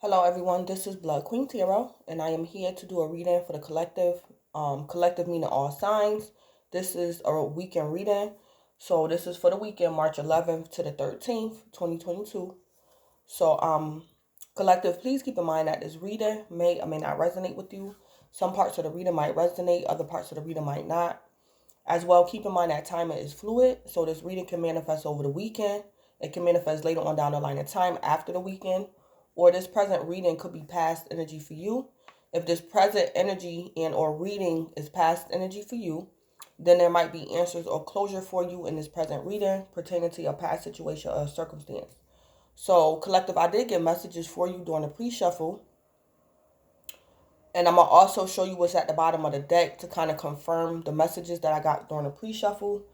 Hello everyone, this is Blood Queen Tarot, and I am here to do a reading for the collective. Collective meaning all signs. This is a weekend reading. So this is for the weekend, March 11th to the 13th, 2022. So collective, please keep in mind that this reading may or may not resonate with you. Some parts of the reading might resonate, other parts of the reading might not. As well, keep in mind that timing is fluid, so this reading can manifest over the weekend. It can manifest later on down the line in time after the weekend, or this present reading could be past energy for you. If this present energy and or reading is past energy for you, then there might be answers or closure for you in this present reading pertaining to your past situation or circumstance. So, collective, I did get messages for you during the pre-shuffle. And I'm going to also show you what's at the bottom of the deck to kind of confirm the messages that I got during the pre-shuffle.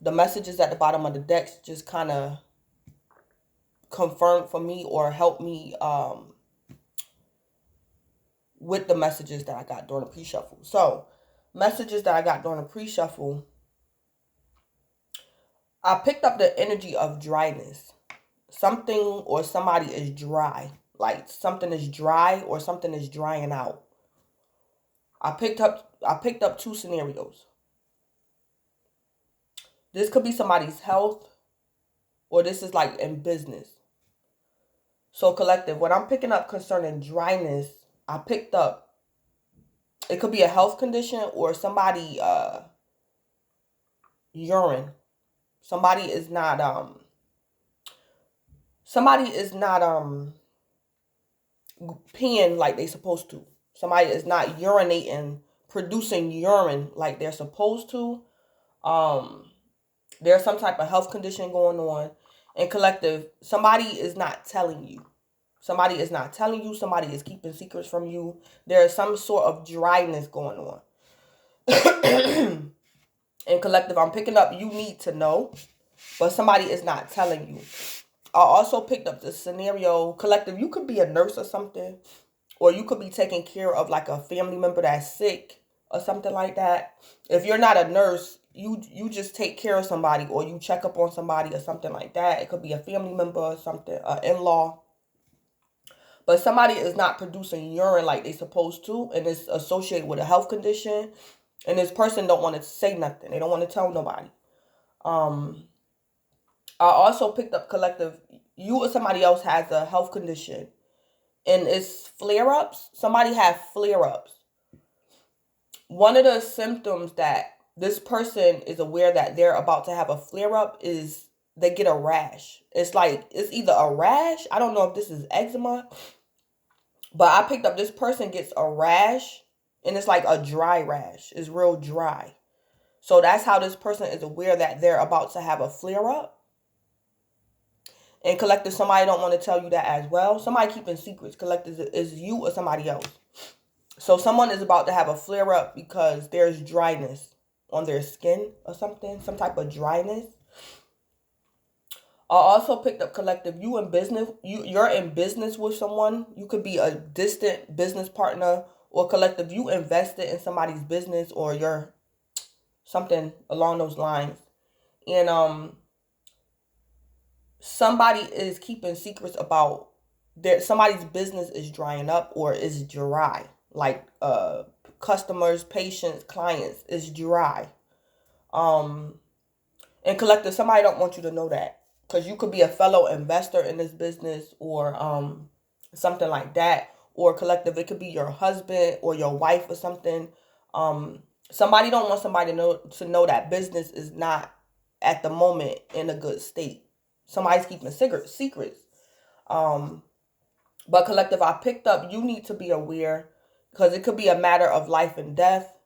The messages at the bottom of the decks just kind of confirm for me or help me with the messages that I got during the pre-shuffle. So, messages that I got during the pre-shuffle, I picked up the energy of dryness. Something or somebody is dry. Like something is dry or something is drying out. I picked up two scenarios. This could be somebody's health, or this is like in business. So collective, what I'm picking up concerning dryness, I picked up, it could be a health condition or somebody urine. Somebody is not peeing like they supposed to. Somebody is not urinating, producing urine like they're supposed to. There's some type of health condition going on. And collective, somebody is not telling you. Somebody is not telling you. Somebody is keeping secrets from you. There is some sort of dryness going on. And collective, I'm picking up you need to know, but somebody is not telling you. I also picked up the scenario. Collective, you could be a nurse or something, or you could be taking care of like a family member that's sick or something like that. If you're not a nurse, you just take care of somebody or you check up on somebody or something like that. It could be a family member or something, an in-law. But somebody is not producing urine like they supposed to, and it's associated with a health condition. And this person don't want to say nothing. They don't want to tell nobody. I also picked up collective. You or somebody else has a health condition, and it's flare-ups. Somebody have flare-ups. One of the symptoms that this person is aware that they're about to have a flare-up is they get a rash. It's like, it's either a rash. I don't know if this is eczema, but I picked up this person gets a rash, and it's like a dry rash. It's real dry. So that's how this person is aware that they're about to have a flare-up. And collective, somebody don't want to tell you that as well. Somebody keeping secrets. Collective is you or somebody else. So someone is about to have a flare-up because there's dryness on their skin or something. Some type of dryness. I also picked up collective. You in business. You're in business with someone. You could be a distant business partner, or collective. You invested in somebody's business, or you're something along those lines. And somebody is keeping secrets about that somebody's business is drying up or is dry. Like customers, patients, clients is dry. And collective, somebody don't want you to know that. Because you could be a fellow investor in this business or something like that. Or collective, it could be your husband or your wife or something. Somebody don't want somebody to know that business is not at the moment in a good state. Somebody's keeping secrets. But collective, I picked up you need to be aware because it could be a matter of life and death.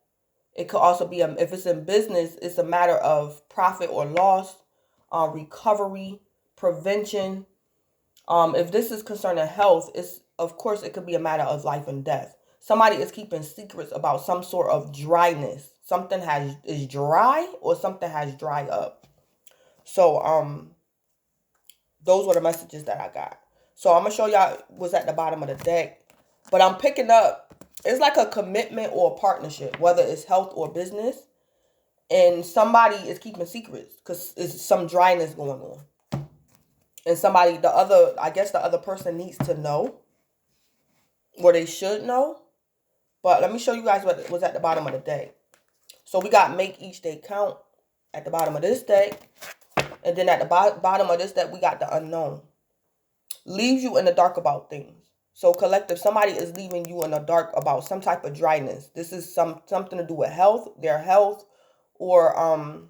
It could also be, if it's in business, it's a matter of profit or loss, recovery, prevention. If this is concerning health, of course, it could be a matter of life and death. Somebody is keeping secrets about some sort of dryness. Something is dry or something has dried up. So, those were the messages that I got. So I'm going to show y'all what's at the bottom of the deck. But I'm picking up, it's like a commitment or a partnership, whether it's health or business. And somebody is keeping secrets because there's some dryness going on. And I guess the other person needs to know. or they should know. But let me show you guys what was at the bottom of the deck. So we got make each day count at the bottom of this deck. And then at the bottom of this deck, we got the unknown. Leaves you in the dark about things. So collective, somebody is leaving you in the dark about some type of dryness. This is something to do with health, their health, or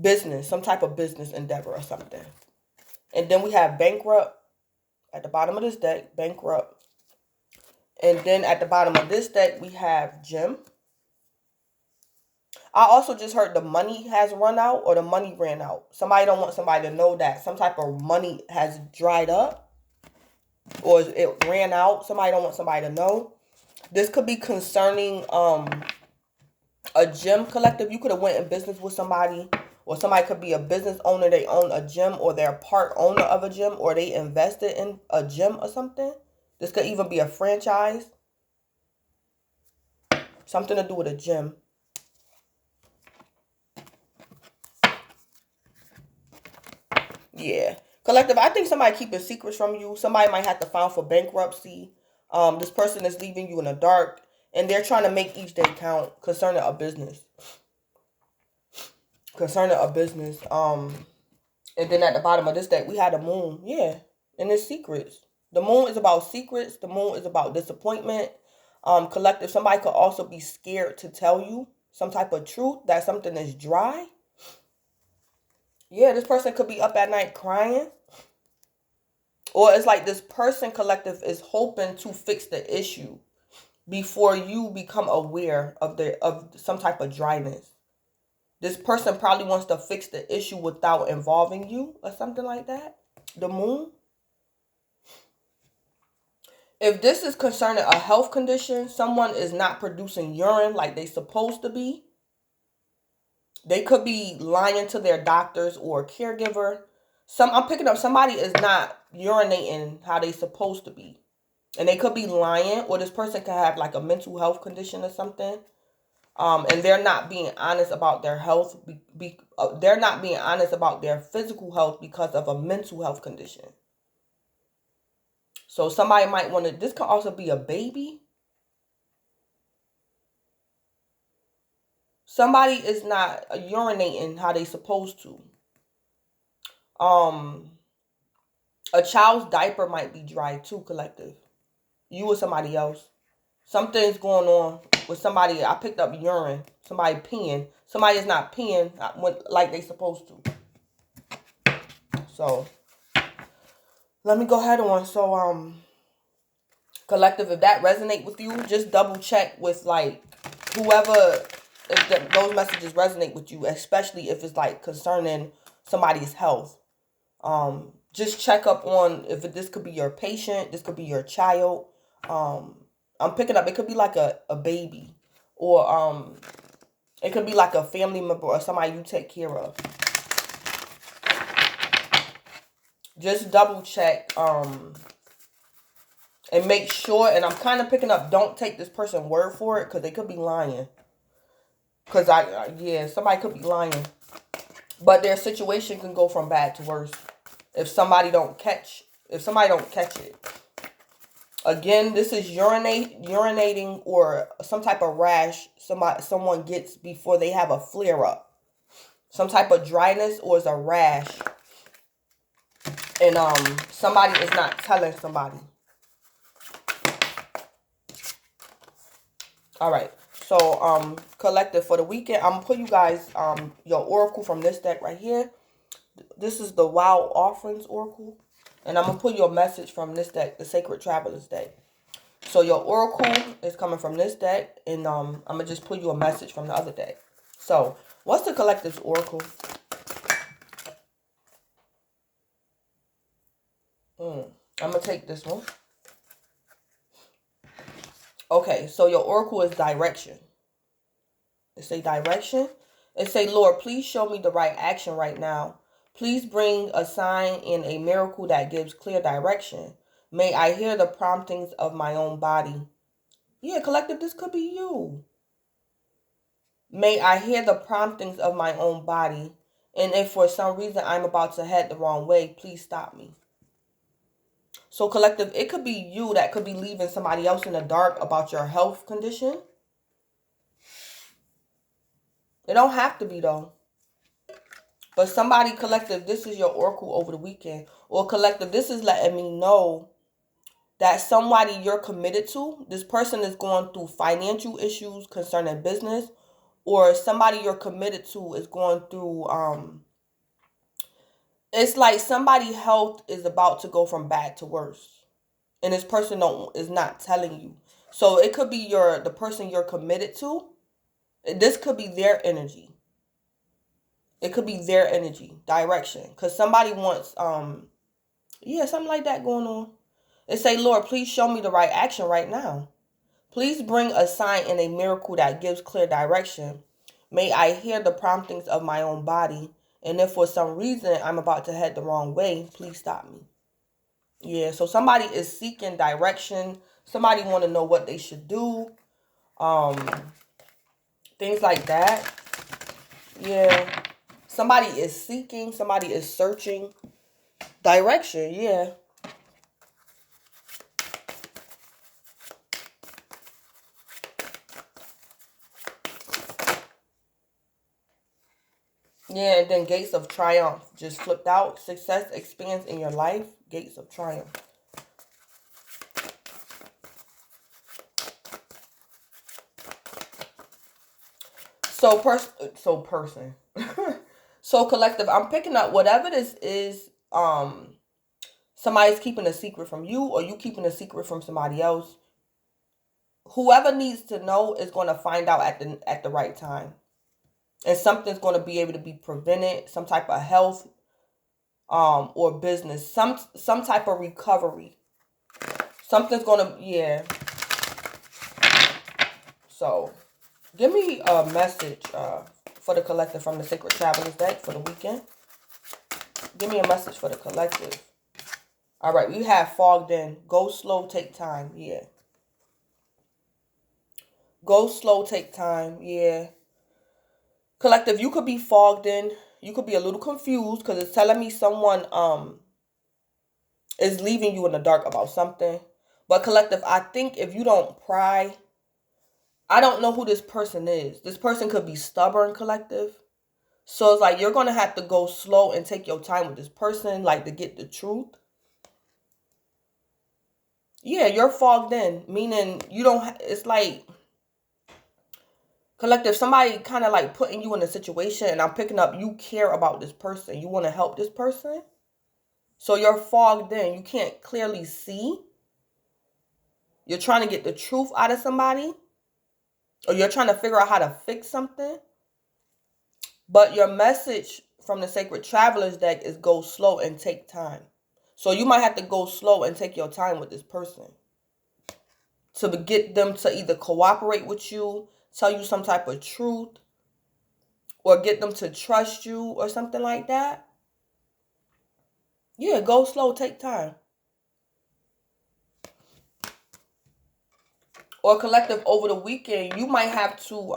business, some type of business endeavor or something. And then we have bankrupt at the bottom of this deck, bankrupt. And then at the bottom of this deck, we have gem. I also just heard the money has run out or the money ran out. Somebody don't want somebody to know that some type of money has dried up or it ran out. Somebody don't want somebody to know. This could be concerning a gym collective. You could have went in business with somebody, or somebody could be a business owner. They own a gym, or they're part owner of a gym, or they invested in a gym or something. This could even be a franchise. Something to do with a gym. Yeah. Collective, I think somebody keeping secrets from you. Somebody might have to file for bankruptcy. This person is leaving you in the dark, and they're trying to make each day count concerning a business. Concerning a business. And then at the bottom of this deck, we had the moon. Yeah. And it's secrets. The moon is about secrets. The moon is about disappointment. Collective, somebody could also be scared to tell you some type of truth that something is dry. Yeah, this person could be up at night crying. Or it's like this person collective is hoping to fix the issue before you become aware of some type of dryness. This person probably wants to fix the issue without involving you or something like that. The moon. If this is concerning a health condition, someone is not producing urine like they supposed to be. They could be lying to their doctors or caregiver. I'm picking up somebody is not urinating how they supposed to be. And they could be lying, or this person could have like a mental health condition or something. And they're not being honest about their health. They're not being honest about their physical health because of a mental health condition. So somebody might want to, this could also be a baby. Somebody is not urinating how they supposed to. A child's diaper might be dry too, collective. You or somebody else. Something's going on with somebody. I picked up urine. Somebody peeing. Somebody is not peeing like they supposed to. So, let me go ahead on. So, collective, if that resonate with you, just double check with like whoever, if those messages resonate with you, especially if it's like concerning somebody's health. Just check up on if this could be your patient, this could be your child. I'm picking up, it could be like a baby, or it could be like a family member or somebody you take care of. Just double check and make sure, and I'm kind of picking up, don't take this person's word for it because they could be lying. Because somebody could be lying. But their situation can go from bad to worse if somebody don't catch it. Again, this is urinating or some type of rash someone gets before they have a flare up. Some type of dryness or it's a rash. And somebody is not telling somebody. All right. So collective, for the weekend, I'm gonna put you guys your oracle from this deck right here. This is the Wild Offerings Oracle. And I'm going to pull you a message from this deck, the Sacred Travelers deck. So your oracle is coming from this deck. And I'm going to just pull you a message from the other deck. So, what's the collective's oracle? I'm going to take this one. Okay, so your oracle is direction. It say direction. It say, Lord, please show me the right action right now. Please bring a sign and a miracle that gives clear direction. May I hear the promptings of my own body. Yeah, collective, this could be you. May I hear the promptings of my own body. And if for some reason I'm about to head the wrong way, please stop me. So collective, it could be you that could be leaving somebody else in the dark about your health condition. It don't have to be though. But somebody, collective, this is your oracle over the weekend. Or collective, this is letting me know that somebody you're committed to, this person is going through financial issues concerning business, or somebody you're committed to is going through, it's like somebody's health is about to go from bad to worse. And this person is not telling you. So it could be the person you're committed to. This could be their energy. It could be their energy, direction. Because somebody wants, yeah, something like that going on. It say, Lord, please show me the right action right now. Please bring a sign and a miracle that gives clear direction. May I hear the promptings of my own body. And if for some reason I'm about to head the wrong way, please stop me. Yeah, so somebody is seeking direction. Somebody want to know what they should do. Things like that. Yeah. Somebody is seeking. Somebody is searching direction. Yeah. Yeah, and then gates of triumph just flipped out. Success expands in your life. Gates of triumph. So person. So collective, I'm picking up whatever this is, somebody's keeping a secret from you or you keeping a secret from somebody else. Whoever needs to know is going to find out at the right time. And something's going to be able to be prevented, some type of health or business, some type of recovery. Something's going to, yeah. So, give me a message for the collective from the Sacred Travelers deck for the weekend. Give me a message for the collective. All right, we have fogged in. Go slow, take time. Yeah. Go slow, take time. Yeah. Collective, you could be fogged in. You could be a little confused because it's telling me someone is leaving you in the dark about something. But collective, I think if you don't pry, I don't know who this person is. This person could be stubborn, collective. So it's like you're going to have to go slow and take your time with this person, like to get the truth. Yeah, you're fogged in, meaning you don't, it's like, collective, somebody kind of like putting you in a situation and I'm picking up, you care about this person. You want to help this person. So you're fogged in. You can't clearly see. You're trying to get the truth out of somebody. Or you're trying to figure out how to fix something. But your message from the Sacred Travelers deck is go slow and take time. So you might have to go slow and take your time with this person. To get them to either cooperate with you, tell you some type of truth, or get them to trust you or something like that. Yeah, go slow, take time. Or collective, over the weekend, you might have to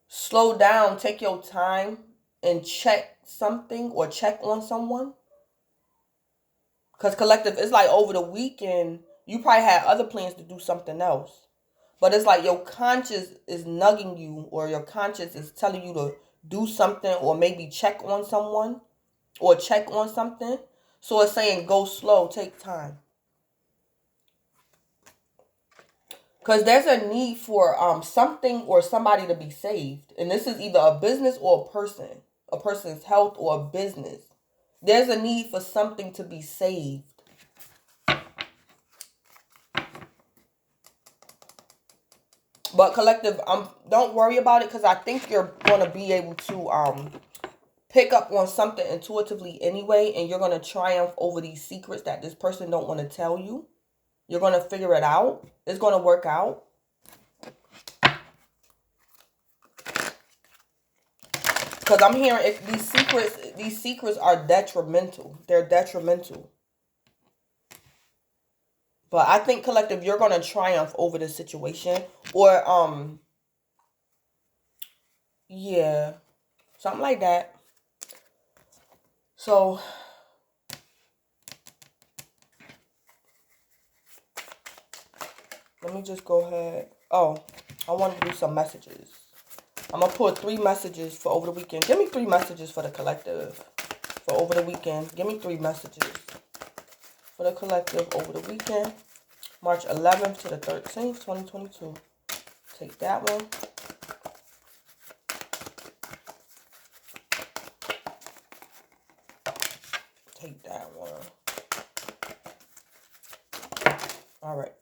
slow down, take your time, and check something or check on someone. Because collective, it's like over the weekend, you probably had other plans to do something else. But it's like your conscience is nugging you, or your conscience is telling you to do something, or maybe check on someone, or check on something. So it's saying go slow, take time. Because there's a need for something or somebody to be saved. And this is either a business or a person's health or a business. There's a need for something to be saved. But collective, don't worry about it because I think you're going to be able to pick up on something intuitively anyway. And you're going to triumph over these secrets that this person don't want to tell you. You're going to figure it out. It's going to work out. Because I'm hearing if these secrets are detrimental. They're detrimental. But I think collective, you're going to triumph over the situation. Or, yeah, something like that. So, Let me just go ahead. Oh, I want to do some messages. I'm going to pull 3 messages for over the weekend. Give me 3 messages for the collective for over the weekend. Give me 3 messages for the collective over the weekend. March 11th to the 13th, 2022. Take that one. Take that one. All right.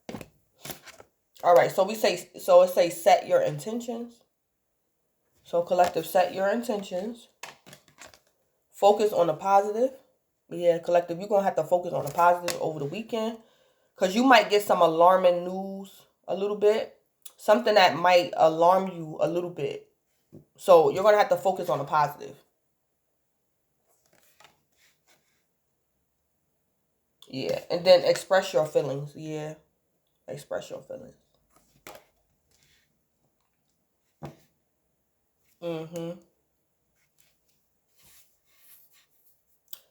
All right. So it says set your intentions. So collective, set your intentions. Focus on the positive. Yeah, collective, you're going to have to focus on the positive over the weekend. Because you might get some alarming news a little bit. Something that might alarm you a little bit. So you're going to have to focus on the positive. Yeah. And then express your feelings. Yeah. Express your feelings.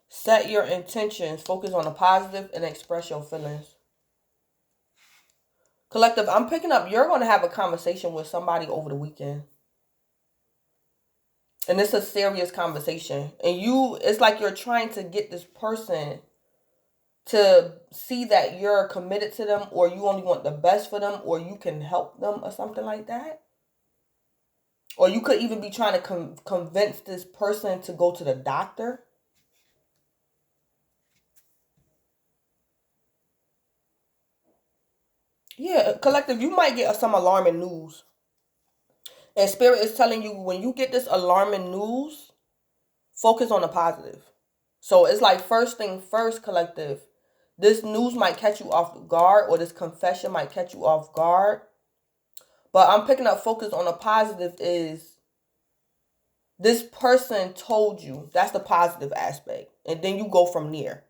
Set your intentions. Focus on the positive and express your feelings. Collective, I'm picking up, you're going to have a conversation with somebody over the weekend. And it's a serious conversation. And it's like you're trying to get this person to see that you're committed to them, or you only want the best for them, or you can help them or something like that. Or you could even be trying to convince this person to go to the doctor. Yeah, collective, you might get some alarming news. And Spirit is telling you, when you get this alarming news, focus on the positive. So it's like, first thing first, collective. This news might catch you off guard, or this confession might catch you off guard. But I'm picking up focus on the positive is this person told you. That's the positive aspect. And then you go from there.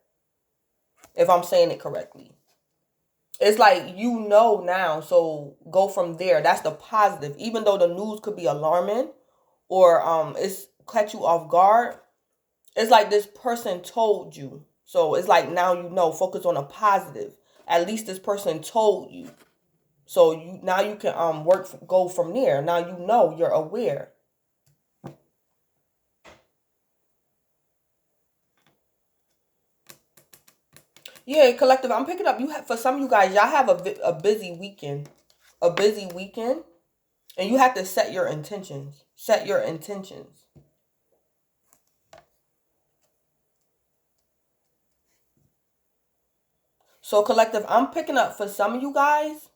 If I'm saying it correctly. It's like, you know now, so go from there. That's the positive. Even though the news could be alarming or it's catch you off guard, it's like this person told you. So it's like, now you know, focus on a positive. At least this person told you. So now you can go from there. Now you know, you're aware. Yeah, collective, I'm picking up. For some of you guys, y'all have a busy weekend. A busy weekend. And you have to set your intentions. Set your intentions. So collective, I'm picking up for some of you guys.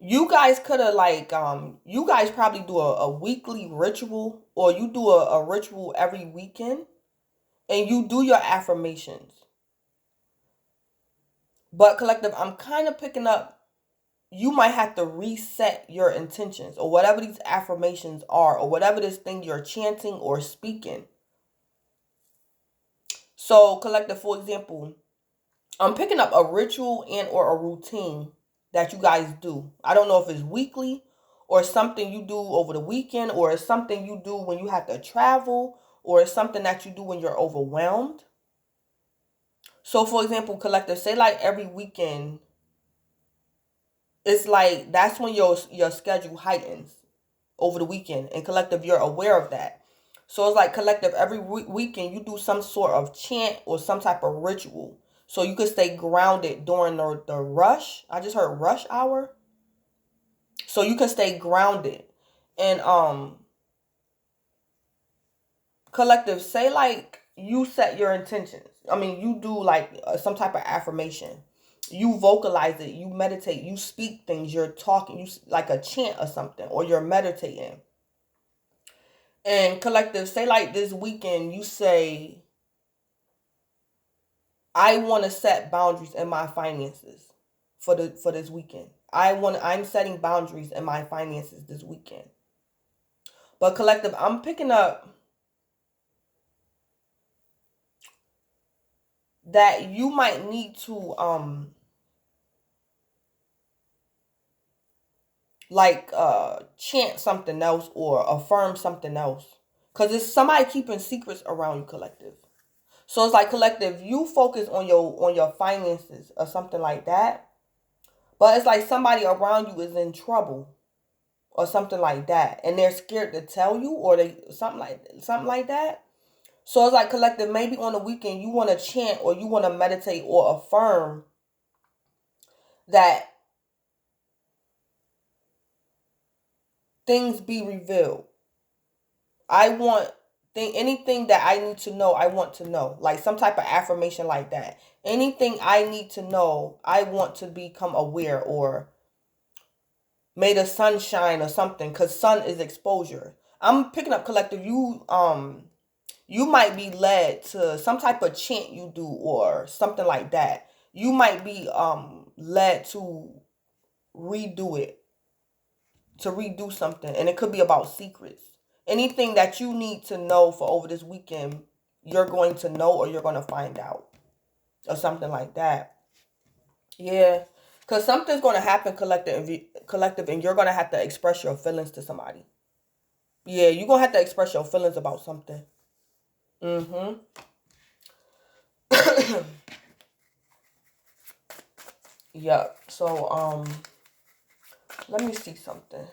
You guys could have you guys probably do a weekly ritual, or you do a ritual every weekend, and you do your affirmations. But collective, I'm kind of picking up, you might have to reset your intentions, or whatever these affirmations are, or whatever this thing you're chanting or speaking. So collective, for example, I'm picking up a ritual and or a routine that you guys do. I don't know if it's weekly, or something you do over the weekend, or it's something you do when you have to travel, or it's something that you do when you're overwhelmed. So for example, collective, say like every weekend, it's like that's when your schedule heightens over the weekend. And collective, you're aware of that. So it's like, collective, every weekend you do some sort of chant or some type of ritual. So you can stay grounded during the rush. I just heard rush hour. So you can stay grounded. And collective, say like you set your intentions. I mean, you do like some type of affirmation. You vocalize it, you meditate, you speak things, you're talking, you like a chant or something, or you're meditating. And collective, say like this weekend, you say, I want to set boundaries in my finances for this weekend. I'm setting boundaries in my finances this weekend. But collective, I'm picking up that you might need to chant something else or affirm something else, because it's somebody keeping secrets around you, collective. So it's like, collective, you focus on your finances or something like that. But it's like somebody around you is in trouble or something like that, and they're scared to tell you, or they something like that. So it's like, collective, maybe on the weekend you want to chant or you want to meditate or affirm that things be revealed. I want anything that I need to know, I want to know. Like some type of affirmation like that. Anything I need to know, I want to become aware, or may the sun shine or something, because sun is exposure. I'm picking up, collective, you might be led to some type of chant you do or something like that. You might be led to redo it, to redo something, and it could be about secrets. Anything that you need to know for over this weekend, you're going to know, or you're going to find out, or something like that. Yeah, because something's going to happen, collective, and you're going to have to express your feelings to somebody. Yeah, you're going to have to express your feelings about something. Mm-hmm. Yep. So, let me see something.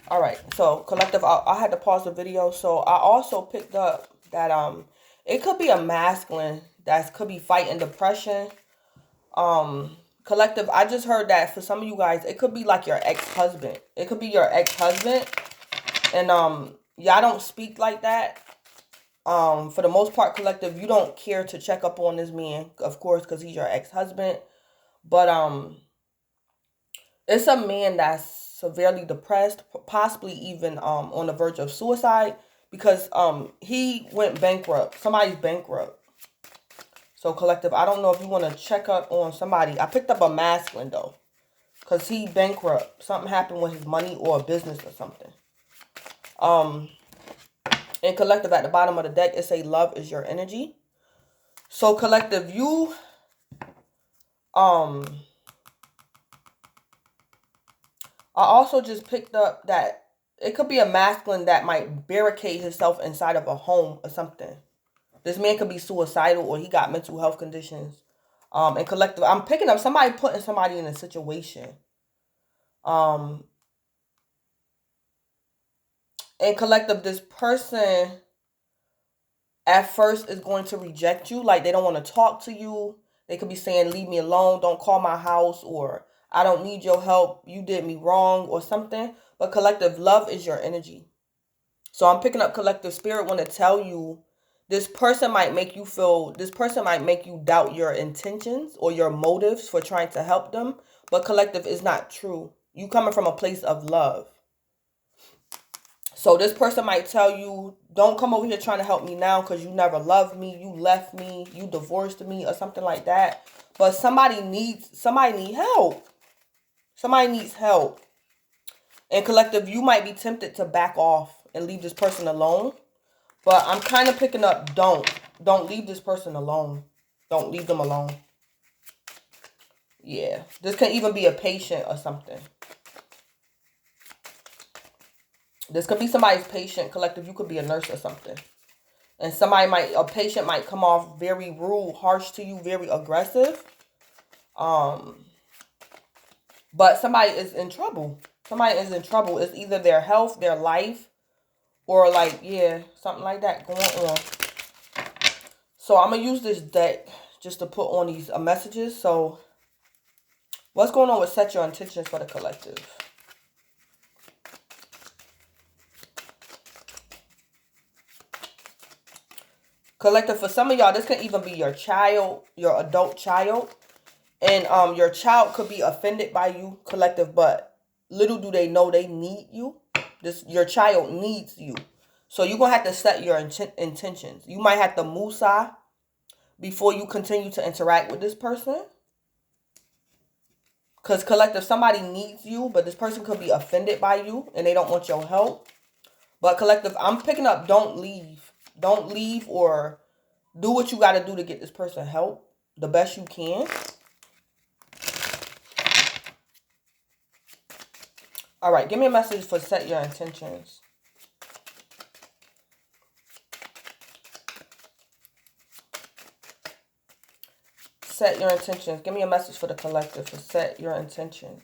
All right. So, collective, I had to pause the video. So, I also picked up that it could be a masculine that could be fighting depression. Collective, I just heard that for some of you guys, it could be like your ex-husband. It could be your ex-husband. And y'all don't speak like that. For the most part, collective, you don't care to check up on this man, of course, because he's your ex-husband. But it's a man that's severely depressed, possibly even on the verge of suicide, because he went bankrupt. Somebody's bankrupt. So, collective, I don't know if you want to check up on somebody. I picked up a masculine, though, because he bankrupt. Something happened with his money or a business or something. And collective, at the bottom of the deck, it say love is your energy. So, collective, you I also just picked up that it could be a masculine that might barricade himself inside of a home or something. This man could be suicidal, or he got mental health conditions. And collective, I'm picking up somebody putting somebody in a situation. And collective, this person at first is going to reject you. Like, they don't want to talk to you. They could be saying, leave me alone, don't call my house, or I don't need your help, you did me wrong, or something. But collective, love is your energy. So I'm picking up, collective, spirit want to tell you this person might make you doubt your intentions or your motives for trying to help them. But collective, is not true. You coming from a place of love. So this person might tell you, don't come over here trying to help me now because you never loved me, you left me, you divorced me, or something like that. But somebody needs help. Somebody needs help. And collective, you might be tempted to back off and leave this person alone. But I'm kind of picking up, don't leave this person alone. Don't leave them alone. Yeah. This can even be a patient or something. This could be somebody's patient, collective. You could be a nurse or something. And a patient might come off very rude, harsh to you, very aggressive. But somebody is in trouble. Somebody is in trouble. It's either their health, their life, or like, yeah, something like that going on. So I'm going to use this deck just to put on these messages. So what's going on with set your intentions for the collective? Collective, for some of y'all, this can even be your child, your adult child. And your child could be offended by you, collective, but little do they know they need you. Your child needs you. So you're going to have to set your intentions. You might have to musa before you continue to interact with this person. Because collective, somebody needs you, but this person could be offended by you and they don't want your help. But collective, I'm picking up, don't leave. Don't leave, or do what you got to do to get this person help the best you can. All right, give me a message for set your intentions. set your intentions. Give me a message for the collective for set your intentions.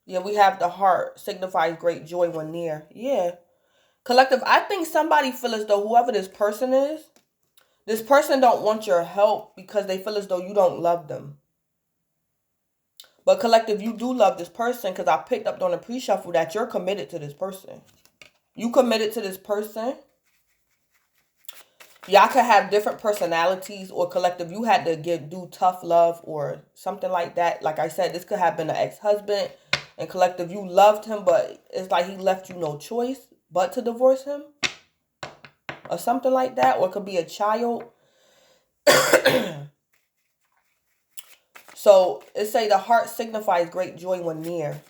Yeah, we have the heart. Signifies great joy when near. Yeah. Collective, I think somebody feel as though whoever this person is, this person don't want your help because they feel as though you don't love them. But collective, you do love this person because I picked up on the pre-shuffle that you're committed to this person. You committed to this person. Y'all could have different personalities, or collective, you had to do tough love or something like that. Like I said, this could have been an ex-husband, and collective, you loved him, but it's like he left you no choice but to divorce him or something like that. Or it could be a child. So it say the heart signifies great joy when near.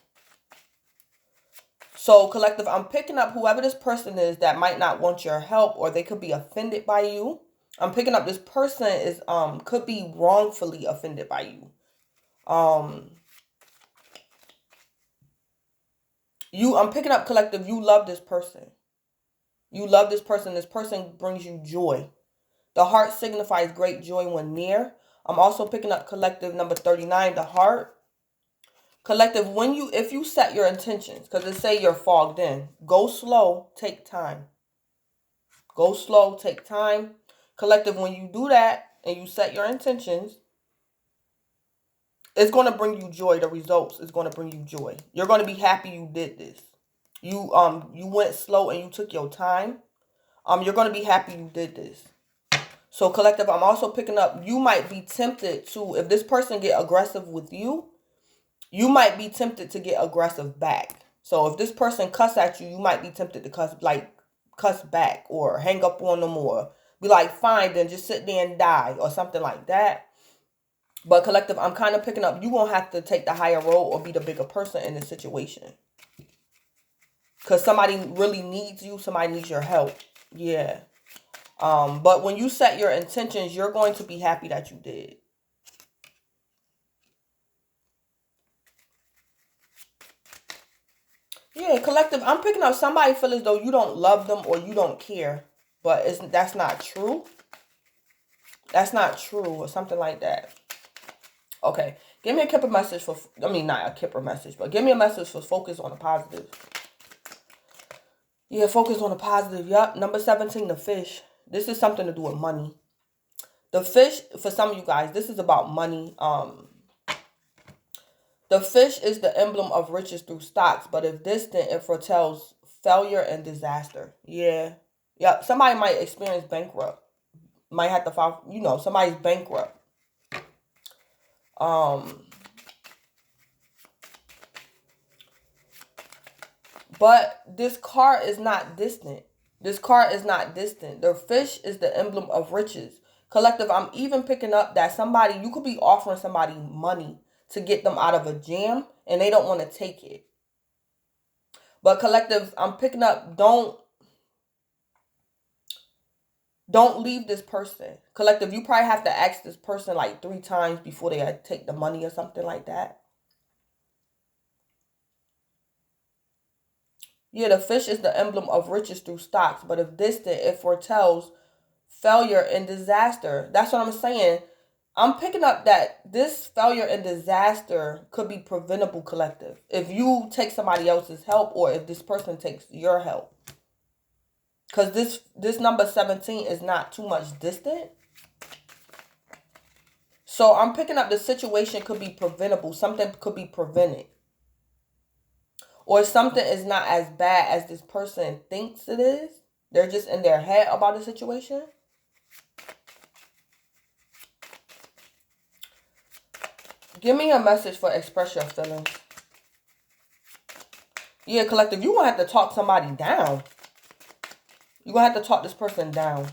So collective, I'm picking up whoever this person is that might not want your help, or they could be offended by you. I'm picking up this person is could be wrongfully offended by you. I'm picking up collective, you love this person. You love this person. This person brings you joy. The heart signifies great joy when near. I'm also picking up collective number 39, the heart. Collective, if you set your intentions, because it say you're fogged in, go slow, take time. Go slow, take time. Collective, when you do that and you set your intentions, it's going to bring you joy. The results is going to bring you joy. You're going to be happy you did this. You went slow and you took your time. You're going to be happy you did this. So collective, I'm also picking up, you might be tempted to, if this person get aggressive with you, you might be tempted to get aggressive back. So if this person cuss at you, you might be tempted to cuss back or hang up on them or be like, fine, then just sit there and die or something like that. But collective, I'm kind of picking up, you won't have to take the higher road or be the bigger person in this situation. Because somebody really needs you. Somebody needs your help. Yeah. But when you set your intentions, you're going to be happy that you did. Yeah, collective, I'm picking up somebody feel as though you don't love them or you don't care. But that's not true. That's not true or something like that. Okay. Give me a Kipper message for, not a Kipper message, but give me a message for focus on the positive. Yeah, focus on the positive. Yup. Number 17, the fish. This is something to do with money. The fish, for some of you guys, this is about money. The fish is the emblem of riches through stocks, but if distant, it foretells failure and disaster. Yeah. Yeah. Somebody might experience bankrupt. Might have to file, somebody's bankrupt. But this card is not distant. This card is not distant. The fish is the emblem of riches. Collective, I'm even picking up that you could be offering somebody money to get them out of a jam and they don't want to take it. But collective, I'm picking up, don't leave this person. Collective, you probably have to ask this person like 3 times before they take the money or something like that. Yeah, the fish is the emblem of riches through stocks, but if distant, it foretells failure and disaster. That's what I'm saying. I'm picking up that this failure and disaster could be preventable, collective. If you take somebody else's help or if this person takes your help. Because this number 17 is not too much distant. So I'm picking up the situation could be preventable. Something could be prevented. Or something is not as bad as this person thinks it is. They're just in their head about the situation. Give me a message for express your feelings. Yeah, collective, you're going to have to talk somebody down. You're going to have to talk this person down.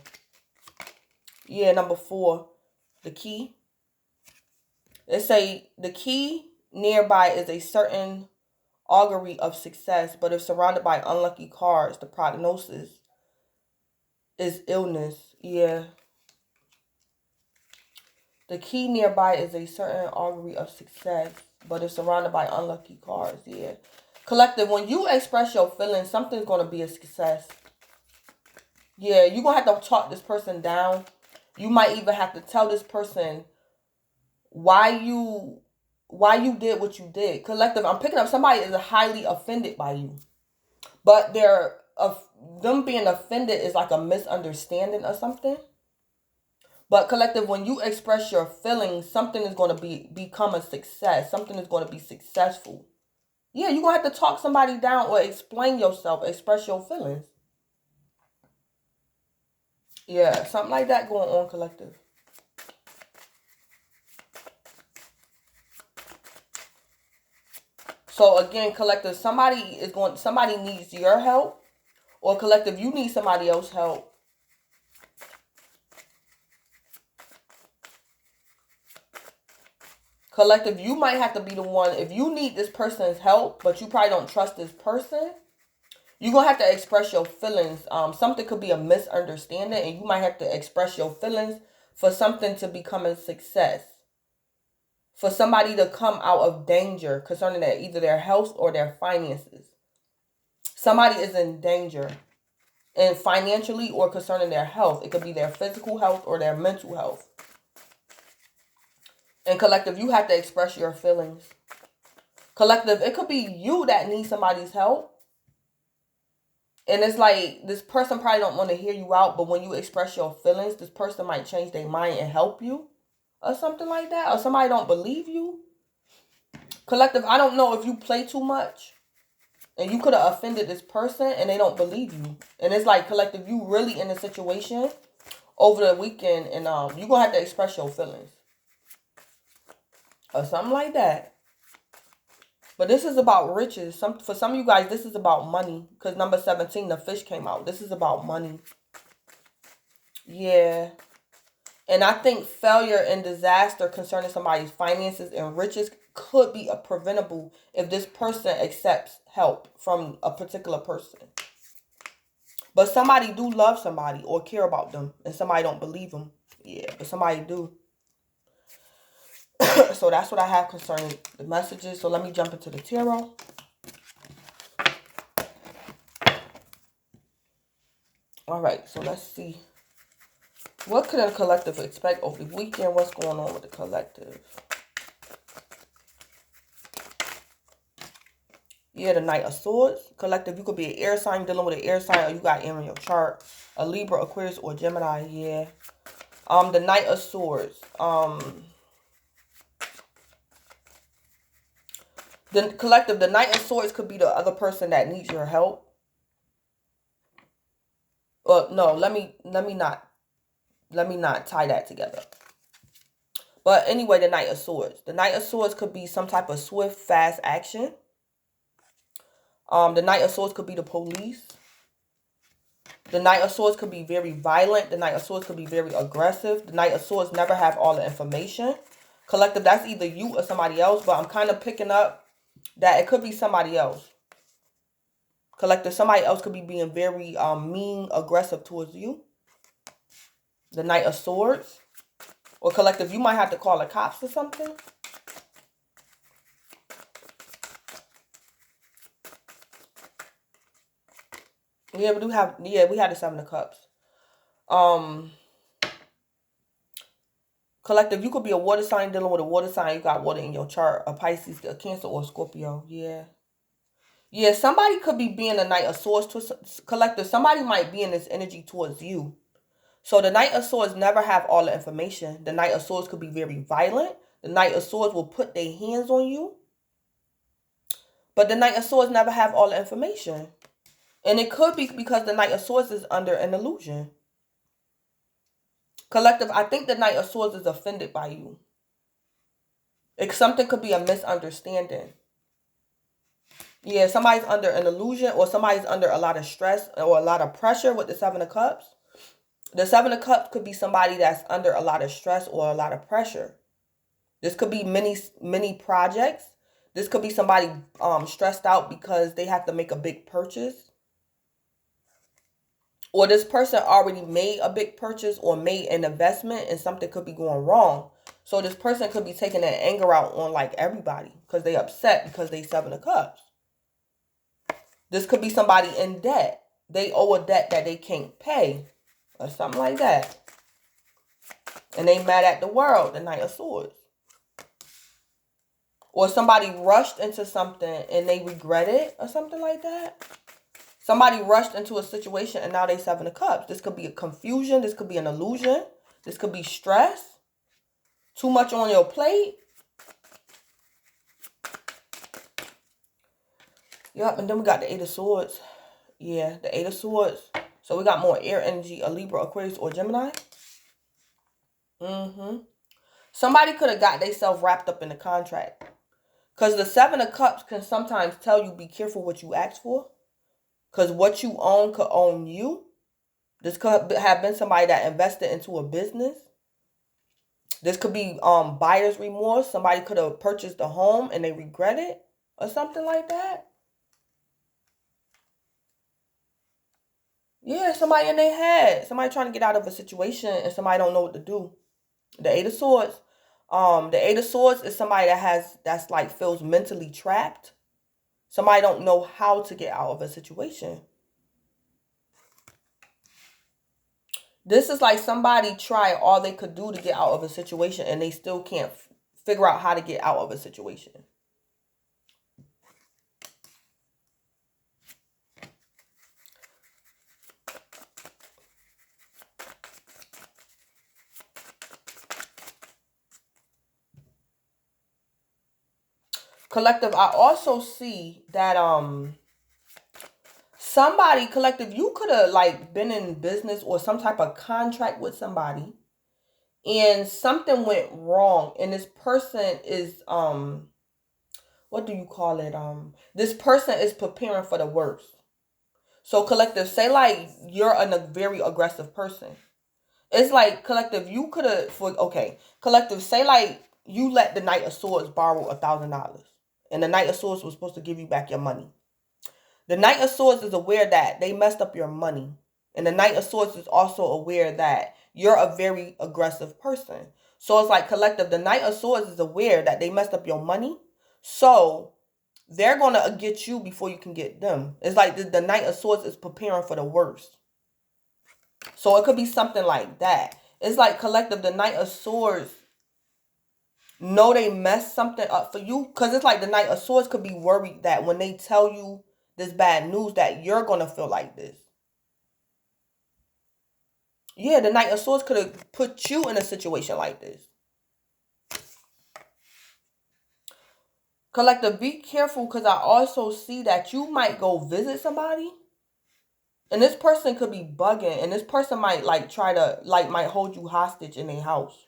Yeah, number 4, the key. They say the key nearby is a certain augury of success, but if surrounded by unlucky cards, the prognosis is illness. Yeah. The key nearby is a certain augury of success, but if surrounded by unlucky cards. Yeah. Collective, when you express your feelings, something's going to be a success. Yeah, you're going to have to talk this person down. You might even have to tell this person why you did what you did. Collective, I'm picking up somebody is highly offended by you. But them being offended is like a misunderstanding or something. But collective, when you express your feelings, something is going to become a success. Something is going to be successful. Yeah, you're going to have to talk somebody down or explain yourself, express your feelings. Yeah, something like that going on, collective. So again, collective, somebody needs your help, or collective, you need somebody else's help. Collective, you might have to be the one, if you need this person's help, but you probably don't trust this person, you're going to have to express your feelings. Something could be a misunderstanding, and you might have to express your feelings for something to become a success. For somebody to come out of danger concerning either their health or their finances. Somebody is in danger, and financially or concerning their health. It could be their physical health or their mental health. And collective, you have to express your feelings. Collective, it could be you that needs somebody's help. And it's like, this person probably don't want to hear you out, but when you express your feelings, this person might change their mind and help you. Or something like that. Or somebody don't believe you. Collective, I don't know if you play too much. And you could have offended this person and they don't believe you. And it's like, collective, you really in a situation over the weekend, and you're going to have to express your feelings. Or something like that. But this is about riches. For some of you guys, this is about money. Because number 17, the fish came out. This is about money. Yeah. And I think failure and disaster concerning somebody's finances and riches could be preventable if this person accepts help from a particular person. But somebody do love somebody or care about them, and somebody don't believe them. Yeah, but somebody do. So that's what I have concerning the messages. So let me jump into the tarot. All right, so let's see. What could a collective expect over the weekend? What's going on with the collective? Yeah, the Knight of Swords. Collective, you could be an air sign, dealing with an air sign, or you got air in your chart. A Libra, Aquarius, or Gemini, yeah. The Knight of Swords. The collective, the Knight of Swords could be the other person that needs your help. No, let me not tie that together. But anyway, the Knight of Swords. The Knight of Swords could be some type of swift, fast action. The Knight of Swords could be the police. The Knight of Swords could be very violent. The Knight of Swords could be very aggressive. The Knight of Swords never have all the information. Collective, that's either you or somebody else, but I'm kind of picking up that it could be somebody else. Collective, somebody else could be being very mean, aggressive towards you. The Knight of Swords. Or collective, you might have to call the cops or something. Yeah, we had the Seven of Cups. Collective, you could be a water sign dealing with a water sign. You got water in your chart. A Pisces, a Cancer, or a Scorpio. Yeah. Yeah, somebody could be being a Knight of Swords. Collective, somebody might be in this energy towards you. So the Knight of Swords never have all the information. The Knight of Swords could be very violent. The Knight of Swords will put their hands on you. But the Knight of Swords never have all the information. And it could be because the Knight of Swords is under an illusion. Collective, I think the Knight of Swords is offended by you. Something could be a misunderstanding. Yeah, somebody's under an illusion, or somebody's under a lot of stress or a lot of pressure with the Seven of Cups. The Seven of Cups could be somebody that's under a lot of stress or a lot of pressure. This could be many projects. This could be somebody stressed out because they have to make a big purchase. Or this person already made a big purchase or made an investment, and something could be going wrong. So this person could be taking their anger out on like everybody because they upset because they Seven of Cups. This could be somebody in debt. They owe a debt that they can't pay or something like that. And they mad at the world, the Knight of Swords. Or somebody rushed into something and they regret it or something like that. Somebody rushed into a situation and now they 7 of Cups. This could be a confusion. This could be an illusion. This could be stress. Too much on your plate. Yep, and then we got the 8 of Swords. Yeah, the 8 of Swords. So we got more air energy, a Libra, Aquarius, or Gemini. Somebody could have got themselves wrapped up in the contract. Because the 7 of Cups can sometimes tell you be careful what you ask for. Because what you own could own you. This could have been somebody that invested into a business. This could be buyer's remorse. Somebody could have purchased a home and they regret it or something like that. Yeah, somebody in their head. Somebody trying to get out of a situation and somebody don't know what to do. The 8 of Swords. The 8 of Swords is somebody that's like feels mentally trapped. Somebody don't know how to get out of a situation. This is like somebody tried all they could do to get out of a situation and they still can't figure out how to get out of a situation. Collective, I also see that somebody, collective, you could have like been in business or some type of contract with somebody and something went wrong and this person is what do you call it? This person is preparing for the worst. So collective, say like you're a very aggressive person. It's like collective, you could have collective, say like you let the Knight of Swords borrow $1,000 and the Knight of Swords was supposed to give you back your money. The Knight of Swords is aware that they messed up your money. And the Knight of Swords is also aware that you're a very aggressive person. So it's like collective, the Knight of Swords is aware that they messed up your money. So they're going to get you before you can get them. It's like the Knight of Swords is preparing for the worst. So it could be something like that. It's like collective, the Knight of Swords know they messed something up for you. Because it's like the Knight of Swords could be worried that when they tell you this bad news that you're going to feel like this. Yeah, the Knight of Swords could have put you in a situation like this. Collective, be careful because I also see that you might go visit somebody. And this person could be bugging. And this person might like try to might hold you hostage in their house.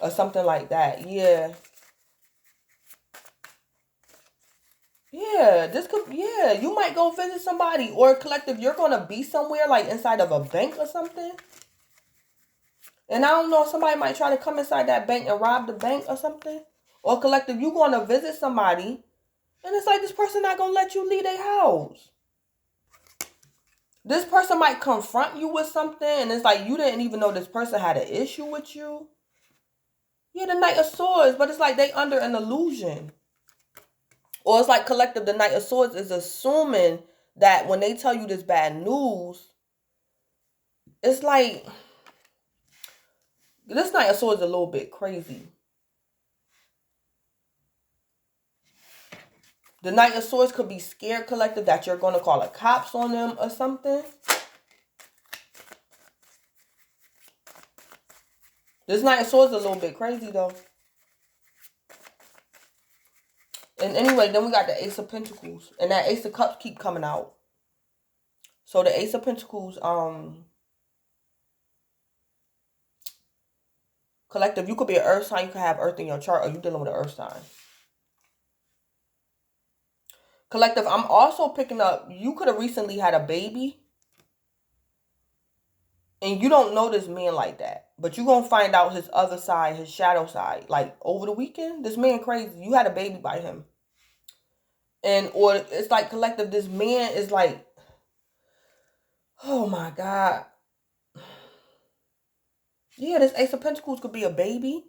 Or something like that. Yeah. Yeah, you might go visit somebody. Or collective, you're going to be somewhere like inside of a bank or something. And I don't know, somebody might try to come inside that bank and rob the bank or something. Or collective, you going to visit somebody. And it's like this person not going to let you leave their house. This person might confront you with something. And it's like you didn't even know this person had an issue with you. Yeah, the Knight of Swords. But it's like they under an illusion. Or it's like collective, the Knight of Swords is assuming that when they tell you this bad news, it's like this Knight of Swords is a little bit crazy. The Knight of Swords could be scared, collective, that you're going to call the cops on them or something. This Knight of Swords is a little bit crazy, though. And anyway, then we got the Ace of Pentacles. And that Ace of Cups keep coming out. So the Ace of Pentacles, collective, you could be an earth sign. You could have earth in your chart, or you dealing with an earth sign. Collective, I'm also picking up, you could have recently had a baby. And you don't know this man like that. But you're going to find out his other side, his shadow side. Like, over the weekend, this man crazy. You had a baby by him. Or it's like collective, this man is like, oh my God. Yeah, this Ace of Pentacles could be a baby.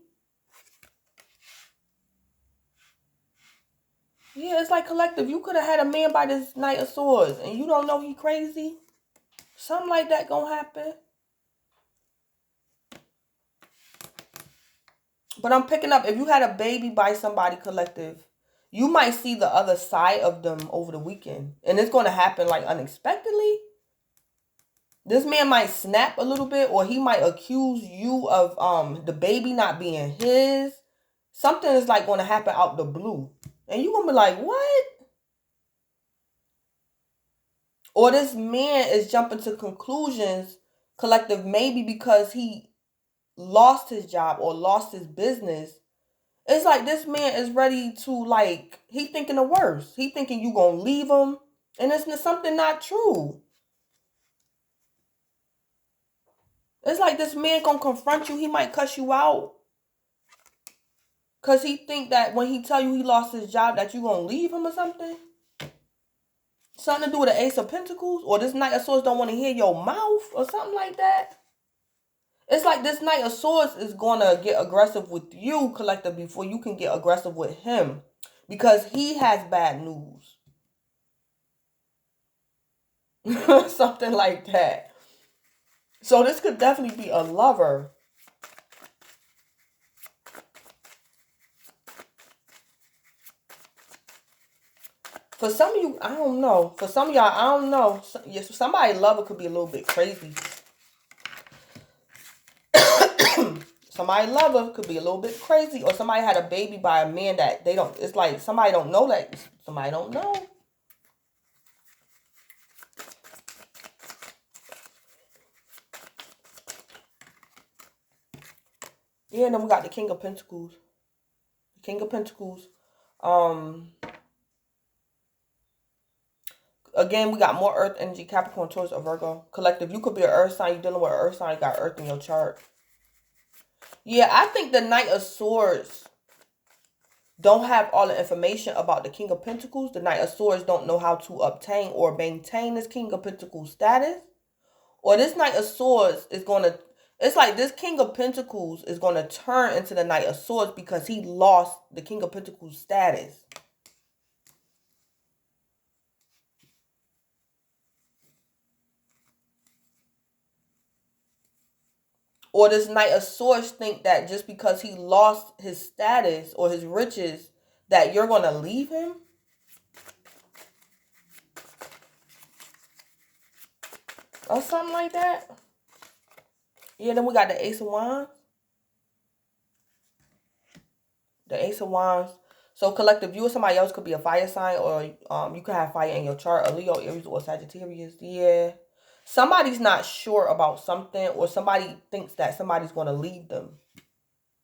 Yeah, it's like collective, you could have had a man by this Knight of Swords. And you don't know he crazy. Something like that gonna happen. But I'm picking up, if you had a baby by somebody, collective, you might see the other side of them over the weekend. And it's going to happen like unexpectedly. This man might snap a little bit, or he might accuse you of the baby not being his. Something is like going to happen out the blue. And you're going to be like, what? Or this man is jumping to conclusions, collective, maybe because he lost his job or lost his business. It's like this man is ready to, like, he thinking the worst. He thinking you gonna leave him. And it's something not true. It's like this man gonna confront you. He might cuss you out. Because he think that when he tell you he lost his job that you gonna leave him or something. Something to do with the Ace of Pentacles. Or this Knight of Swords don't want to hear your mouth or something like that. It's like this Knight of Swords is going to get aggressive with you, collective, before you can get aggressive with him. Because he has bad news. Something like that. So this could definitely be a lover. For some of you, I don't know. For some of y'all, I don't know. Yes, somebody lover could be a little bit crazy. Somebody lover could be a little bit crazy. Or somebody had a baby by a man that they don't, it's like somebody don't know that. Somebody don't know. Yeah, and then we got the King of Pentacles. The King of Pentacles. Again, we got more earth energy, Capricorn, Taurus, or Virgo. Collective, you could be an earth sign. You're dealing with an earth sign. You got earth in your chart. Yeah, I think the Knight of Swords don't have all the information about the King of Pentacles. The Knight of Swords don't know how to obtain or maintain this King of Pentacles status. Or this Knight of Swords is going to... It's like this King of Pentacles is going to turn into the Knight of Swords because he lost the King of Pentacles status. Or this Knight of Swords think that just because he lost his status or his riches, that you're going to leave him. Or something like that. Yeah, then we got the Ace of Wands. The Ace of Wands. So collective, you or somebody else could be a fire sign, or you could have fire in your chart, a Leo, Aries, or Sagittarius. Yeah. Somebody's not sure about something, or somebody thinks that somebody's going to leave them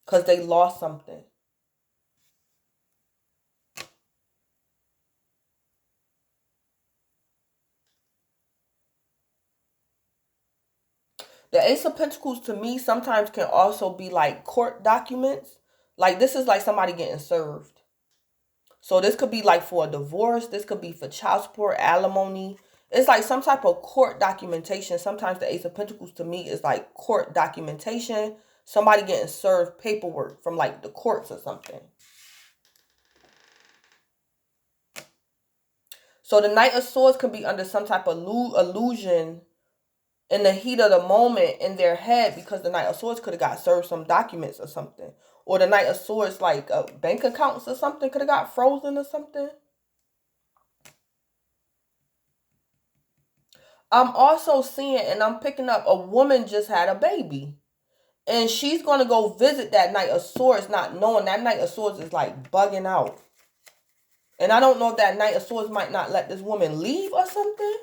because they lost something. The Ace of Pentacles to me sometimes can also be like court documents. Like this is like somebody getting served. So this could be like for a divorce. This could be for child support, alimony. It's like some type of court documentation. Sometimes the Ace of Pentacles to me is like court documentation. Somebody getting served paperwork from like the courts or something. So the Knight of Swords could be under some type of illusion in the heat of the moment in their head because the Knight of Swords could have got served some documents or something. Or the Knight of Swords, like bank accounts or something, could have got frozen or something. I'm also seeing, and I'm picking up, a woman just had a baby. And she's going to go visit that Knight of Swords, not knowing that Knight of Swords is like bugging out. And I don't know if that Knight of Swords might not let this woman leave or something.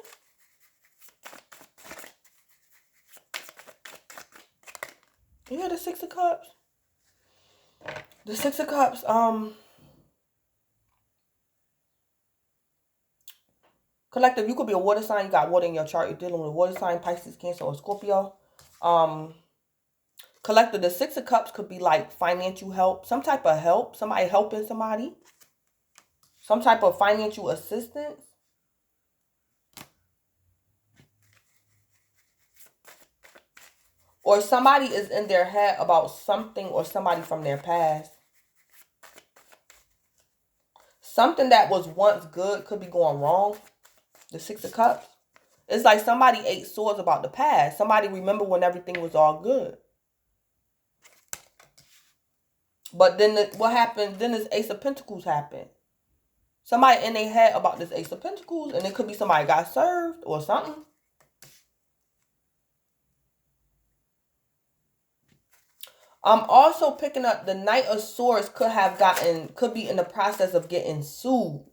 You hear the Six of Cups? The Six of Cups, collective, you could be a water sign. You got water in your chart. You're dealing with a water sign, Pisces, Cancer, or Scorpio. Collective, the Six of Cups could be like financial help. Some type of help. Somebody helping somebody. Some type of financial assistance. Or somebody is in their head about something or somebody from their past. Something that was once good could be going wrong. The Six of Cups. It's like somebody ate swords about the past. Somebody remember when everything was all good. But then what happened? Then this Ace of Pentacles happened. Somebody in their head about this Ace of Pentacles, and it could be somebody got served or something. I'm also picking up the Knight of Swords could be in the process of getting sued.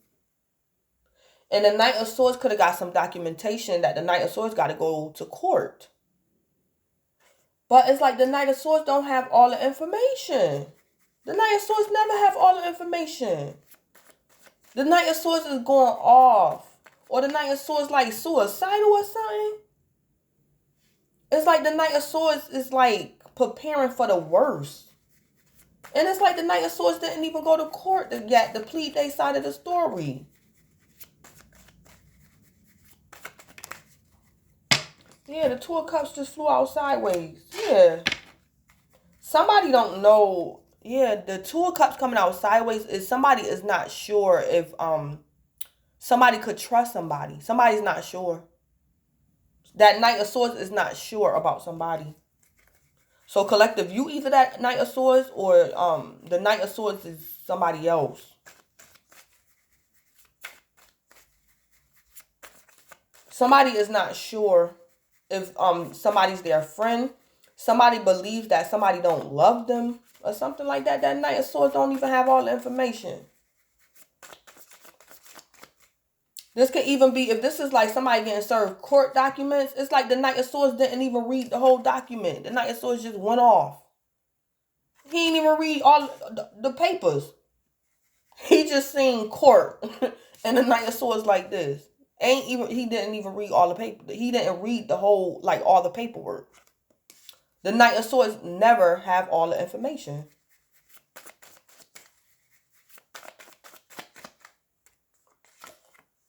And the Knight of Swords could have got some documentation that the Knight of Swords got to go to court. But it's like the Knight of Swords don't have all the information. The Knight of Swords never have all the information. The Knight of Swords is going off. Or the Knight of Swords like suicidal or something. It's like the Knight of Swords is like preparing for the worst. And it's like the Knight of Swords didn't even go to court yet to plead their side of the story. Yeah, the Two of Cups just flew out sideways. Yeah. Somebody don't know. Yeah, the Two of Cups coming out sideways is somebody is not sure if somebody could trust somebody. Somebody's not sure. That Knight of Swords is not sure about somebody. So collective, you either that Knight of Swords or the Knight of Swords is somebody else. Somebody is not sure if somebody's their friend. Somebody believes that somebody don't love them or something like that. That Knight of Swords don't even have all the information. This could even be, if this is like somebody getting served court documents, it's like the Knight of Swords didn't even read the whole document. The Knight of Swords just went off. He didn't even read all the papers. He just seen court and the Knight of Swords like this. He didn't even read all the paper. He didn't read the whole, like all the paperwork. The Knight of Swords never have all the information.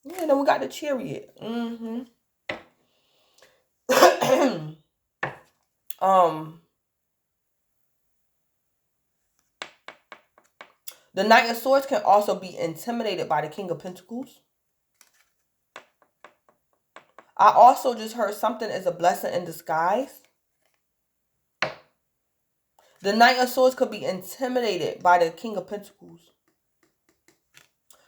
Yeah, then we got the Chariot. The Knight of Swords can also be intimidated by the King of Pentacles. I also just heard something is a blessing in disguise. The Knight of Swords could be intimidated by the King of Pentacles.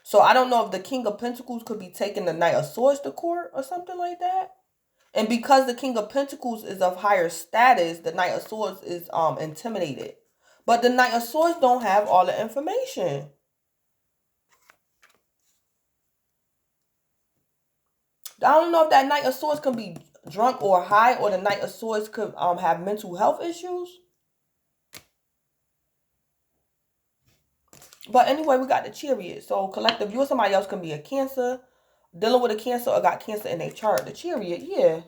So I don't know if the King of Pentacles could be taking the Knight of Swords to court or something like that. And because the King of Pentacles is of higher status, the Knight of Swords is intimidated. But the Knight of Swords don't have all the information. I don't know if that Knight of Swords can be drunk or high, or the Knight of Swords could have mental health issues. But anyway, we got the Chariot. So collective, you or somebody else can be a Cancer, dealing with a Cancer or got Cancer in their chart. The Chariot, yeah.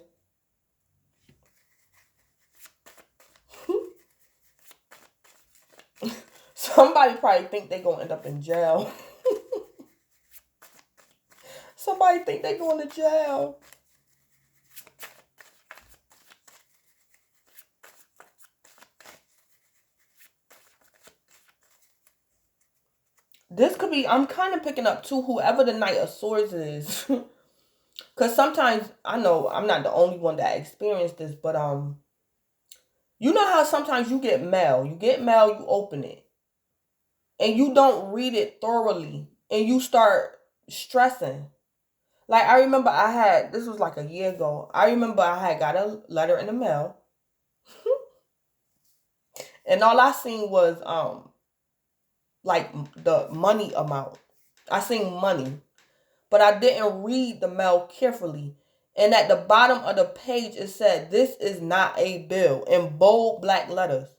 Somebody probably think they're going to end up in jail. Somebody think they're going to jail. This could be, I'm kind of picking up too, whoever the Knight of Swords is. Because sometimes, I know I'm not the only one that experienced this, but you know how sometimes you get mail. You get mail, you open it. And you don't read it thoroughly. And you start stressing. Like, I remember this was like a year ago. I remember I had got a letter in the mail. And all I seen was, like, the money amount. I seen money. But I didn't read the mail carefully. And at the bottom of the page, it said, "This is not a bill," in bold black letters.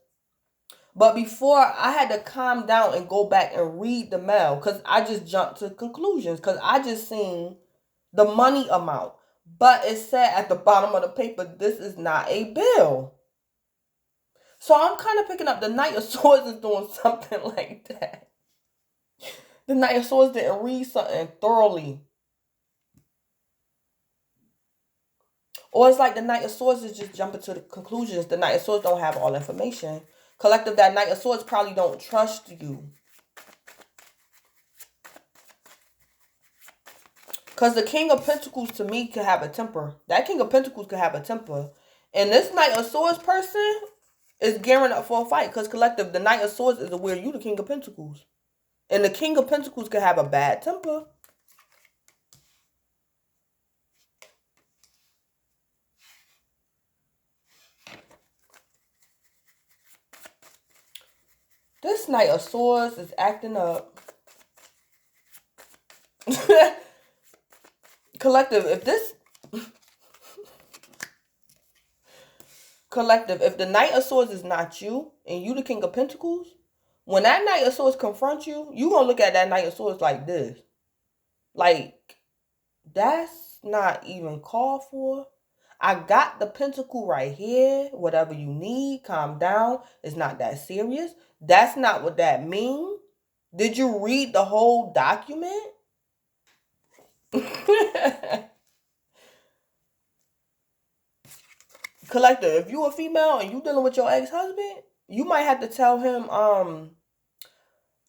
But before, I had to calm down and go back and read the mail, because I just jumped to conclusions, because I just seen the money amount. But it said at the bottom of the paper, "This is not a bill." So I'm kind of picking up the Knight of Swords is doing something like that. The Knight of Swords didn't read something thoroughly. Or it's like the Knight of Swords is just jumping to the conclusions. The Knight of Swords don't have all information. Collective, that Knight of Swords probably don't trust you. Because the King of Pentacles, to me, could have a temper. That King of Pentacles could have a temper. And this Knight of Swords person, is gearing up for a fight. Because collective, the Knight of Swords is aware you the King of Pentacles. And the King of Pentacles can have a bad temper. This Knight of Swords is acting up. Collective, if this... Collective, if the Knight of Swords is not you, and you the King of Pentacles, when that Knight of Swords confront you, you gonna look at that Knight of Swords like this. Like, that's not even called for. I got the pentacle right here. Whatever you need, calm down. It's not that serious. That's not what that means. Did you read the whole document? Collector, if you a female and you dealing with your ex-husband, you might have to tell him,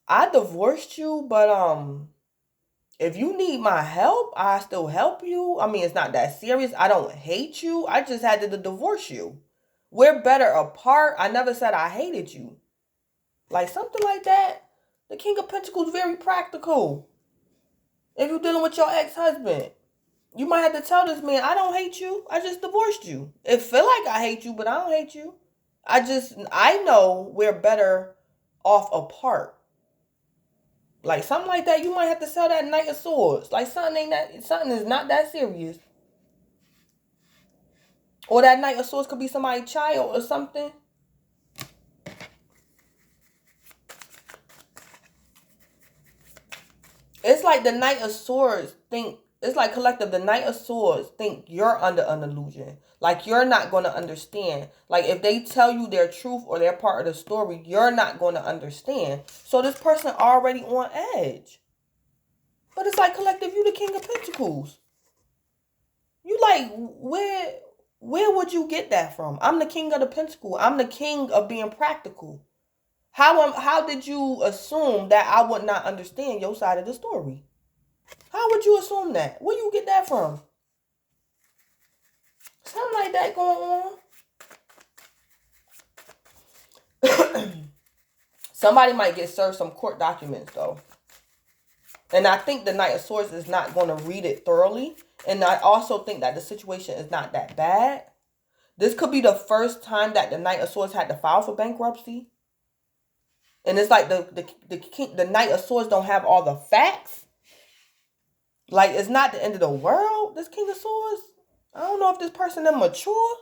I divorced you, but if you need my help, I still help you. I mean, it's not that serious. I don't hate you. I just had to divorce you. We're better apart. I never said I hated you. Like something like that. The King of Pentacles is very practical. If you're dealing with your ex-husband, you might have to tell this man, I don't hate you. I just divorced you. It feel like I hate you, but I don't hate you. I know we're better off apart. Like something like that, you might have to sell that Knight of Swords. Like something is not that serious. Or that Knight of Swords could be somebody's child or something. It's like the Knight of Swords it's like collective, the Knight of Swords think you're under an illusion. Like you're not going to understand. Like if they tell you their truth or their part of the story, you're not going to understand. So this person already on edge. But it's like collective, you the King of Pentacles. You like, where would you get that from? I'm the King of the Pentacle. I'm the king of being practical. How did you assume that I would not understand your side of the story? How would you assume that? Where you get that from? Something like that going on. Somebody might get served some court documents though. And I think the Knight of Swords is not going to read it thoroughly. And I also think that the situation is not that bad. This could be the first time that the Knight of Swords had to file for bankruptcy. And it's like the Knight of Swords don't have all the facts. Like, it's not the end of the world, this King of Swords. I don't know if this person is mature.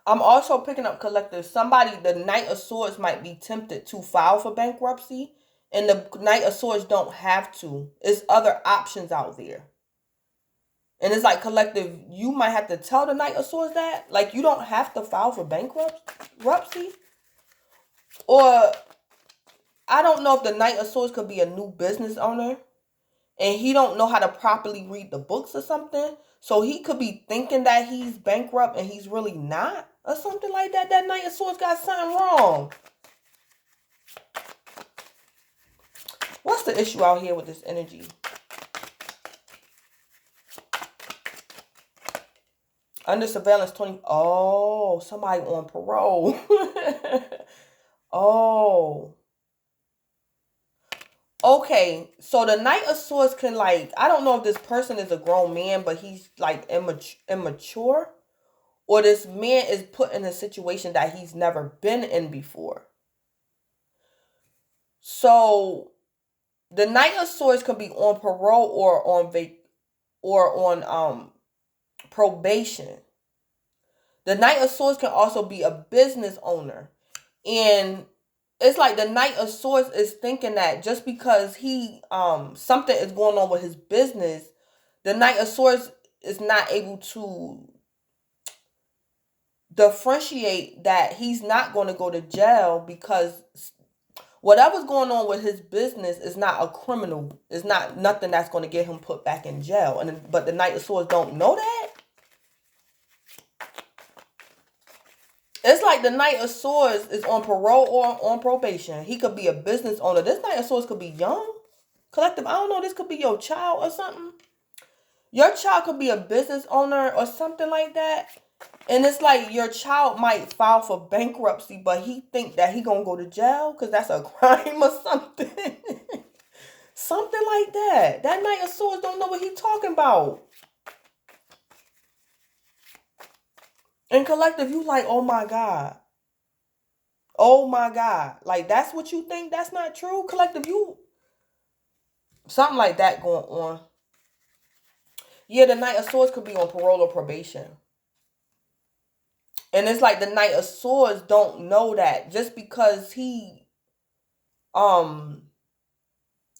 I'm also picking up collective. The Knight of Swords might be tempted to file for bankruptcy. And the Knight of Swords don't have to. It's other options out there. And it's like collective, you might have to tell the Knight of Swords that. Like, you don't have to file for bankruptcy. Or, I don't know if the Knight of Swords could be a new business owner. And he don't know how to properly read the books or something. So he could be thinking that he's bankrupt and he's really not. Or something like that. That Knight of Swords got something wrong. What's the issue out here with this energy? Under surveillance 20. Oh, somebody on parole. Oh. Okay, so the Knight of Swords can, like, I don't know if this person is a grown man, but he's like immature. Or this man is put in a situation that he's never been in before. So the Knight of Swords could be on parole or on probation. The Knight of Swords can also be a business owner. And it's like the Knight of Swords is thinking that just because something is going on with his business, the Knight of Swords is not able to differentiate that he's not going to go to jail because whatever's going on with his business is not a criminal. It's not nothing that's going to get him put back in jail. But the Knight of Swords don't know that. It's like the Knight of Swords is on parole or on probation. He could be a business owner. This Knight of Swords could be young. Collective, I don't know. This could be your child or something. Your child could be a business owner or something like that. And it's like your child might file for bankruptcy, but he think that he gonna go to jail because that's a crime or something. Something like that. That Knight of Swords don't know what he talking about. And collective, you like, oh my God. Oh my God. Like, that's what you think? That's not true? Collective, you... Something like that going on. Yeah, the Knight of Swords could be on parole or probation. And it's like the Knight of Swords don't know that. Just because he...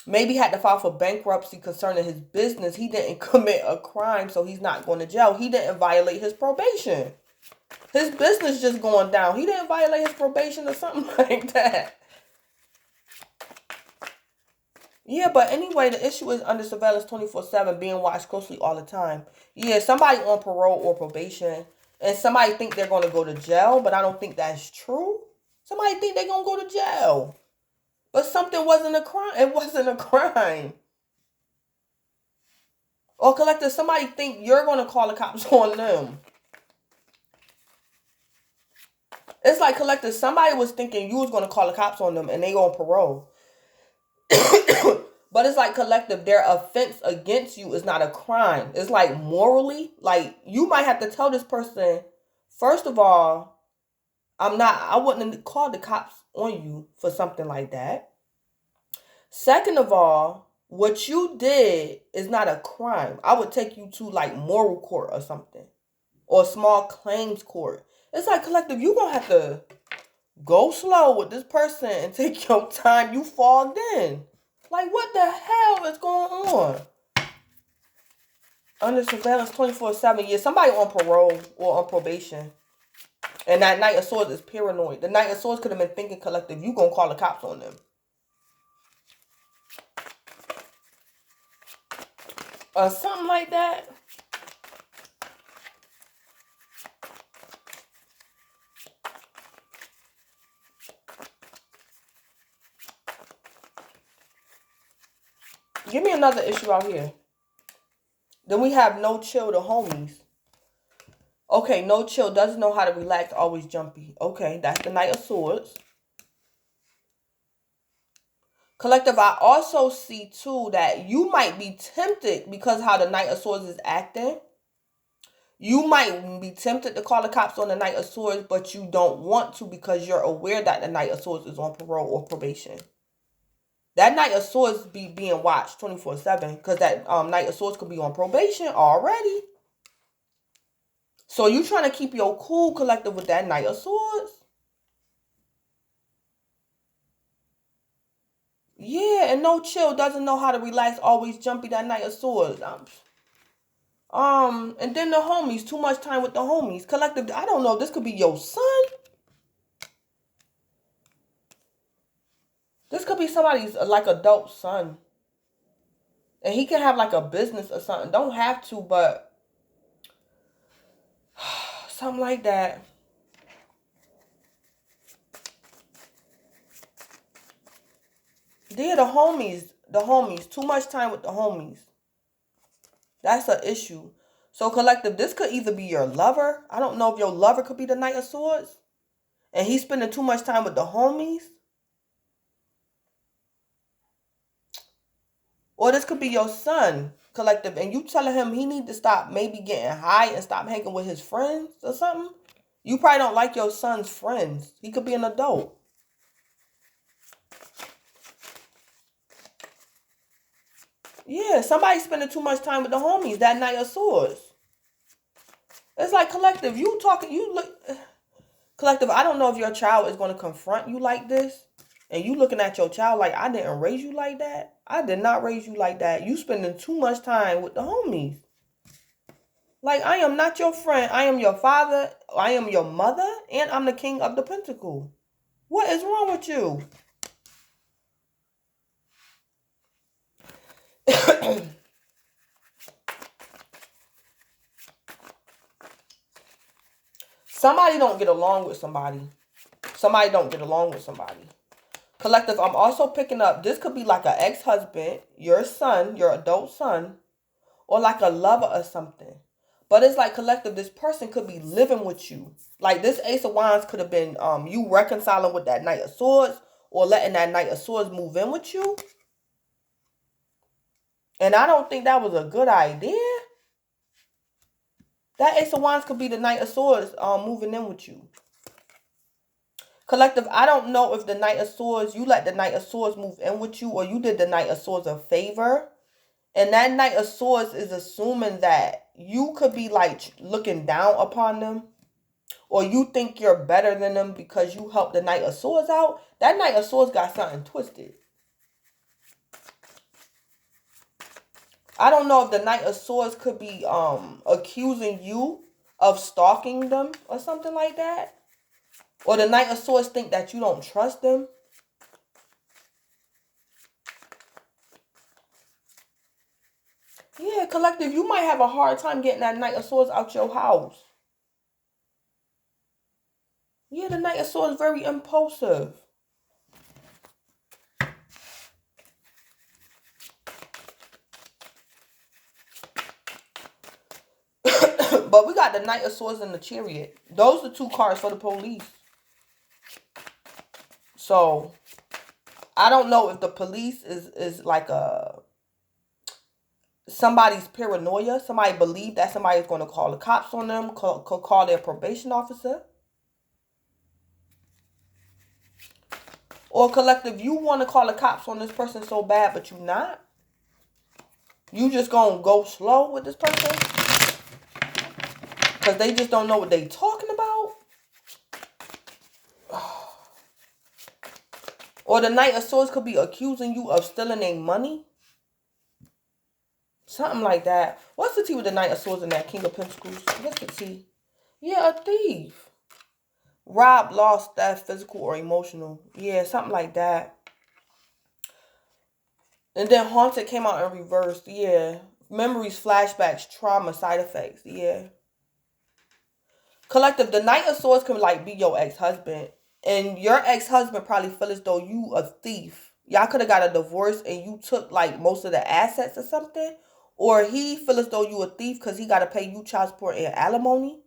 maybe had to file for bankruptcy concerning his business, he didn't commit a crime, so he's not going to jail. He didn't violate his probation. His business just going down. He didn't violate his probation or something like that. Yeah, but anyway, the issue is under surveillance 24/7, being watched closely all the time. Yeah, somebody on parole or probation, and somebody think they're going to go to jail, but I don't think that's true. Somebody think they're going to go to jail. But something wasn't a crime. It wasn't a crime. Or collective, somebody think you're going to call the cops on them. It's like collective, somebody was thinking you was going to call the cops on them and they on parole. But it's like collective, their offense against you is not a crime. It's like morally, like you might have to tell this person, first of all, I wouldn't have called the cops on you for something like that. Second of all, what you did is not a crime. I would take you to like moral court or something, or small claims court. It's like collective, you gonna have to go slow with this person and take your time. You fogged in. Like, what the hell is going on? Under surveillance 24/7. Yeah, somebody on parole or on probation. And that Knight of Swords is paranoid. The Knight of Swords could have been thinking collective, you gonna call the cops on them. Or something like that. Give me another issue out here. Then we have no chill, the homies. Okay, no chill, doesn't know how to relax, always jumpy. Okay, that's the Knight of Swords. Collective, I also see too that you might be tempted because how the Knight of Swords is acting. You might be tempted to call the cops on the Knight of Swords, but you don't want to because you're aware that the Knight of Swords is on parole or probation. That Knight of Swords be being watched 24/7 because that Knight of Swords could be on probation already. So you trying to keep your cool, collective, with that Knight of Swords? Yeah, and no chill, doesn't know how to relax, always jumpy, that Knight of Swords. And then the homies, too much time with the homies. Collective, I don't know, this could be your son. This could be somebody's like adult son. And he can have like a business or something. Don't have to, but something like that. Yeah, the homies. Too much time with the homies. That's an issue. So collective, this could either be your lover. I don't know if your lover could be the Knight of Swords. And he's spending too much time with the homies. Or this could be your son, collective, and you telling him he need to stop maybe getting high and stop hanging with his friends or something. You probably don't like your son's friends. He could be an adult. Yeah, somebody spending too much time with the homies, that Knight of Swords. It's like collective, collective, I don't know if your child is going to confront you like this. And you looking at your child like, I didn't raise you like that. I did not raise you like that. You spending too much time with the homies. Like, I am not your friend. I am your father. I am your mother. And I'm the king of the pentacle. What is wrong with you? Somebody don't get along with somebody. Somebody don't get along with somebody. Collective, I'm also picking up, this could be like an ex-husband, your son, your adult son, or like a lover or something. But it's like, collective, this person could be living with you. Like this Ace of Wands could have been you reconciling with that Knight of Swords, or letting that Knight of Swords move in with you. And I don't think that was a good idea. That Ace of Wands could be the Knight of Swords moving in with you. Collective, I don't know if the Knight of Swords, you let the Knight of Swords move in with you, or you did the Knight of Swords a favor. And that Knight of Swords is assuming that you could be like looking down upon them, or you think you're better than them because you helped the Knight of Swords out. That Knight of Swords got something twisted. I don't know if the Knight of Swords could be accusing you of stalking them or something like that. Or the Knight of Swords think that you don't trust them. Yeah, collective, you might have a hard time getting that Knight of Swords out your house. Yeah, the Knight of Swords is very impulsive. But we got the Knight of Swords and the Chariot. Those are 2 cards for the police. So, I don't know if the police is like somebody's paranoia. Somebody believe that somebody's going to call the cops on them, call their probation officer. Or collective, you want to call the cops on this person so bad, but you not. You just going to go slow with this person because they just don't know what they talking about. Or the Knight of Swords could be accusing you of stealing their money. Something like that. What's the tea with the Knight of Swords and that King of Pentacles? What's the tea? Yeah, a thief. Robbed, lost, theft, physical or emotional. Yeah, something like that. And then Haunted came out in reverse. Yeah. Memories, flashbacks, trauma, side effects. Yeah. Collective, the Knight of Swords can like be your ex-husband. And your ex-husband probably feel as though you a thief. Y'all could have got a divorce and you took like most of the assets or something. Or he feel as though you a thief because he got to pay you child support and alimony.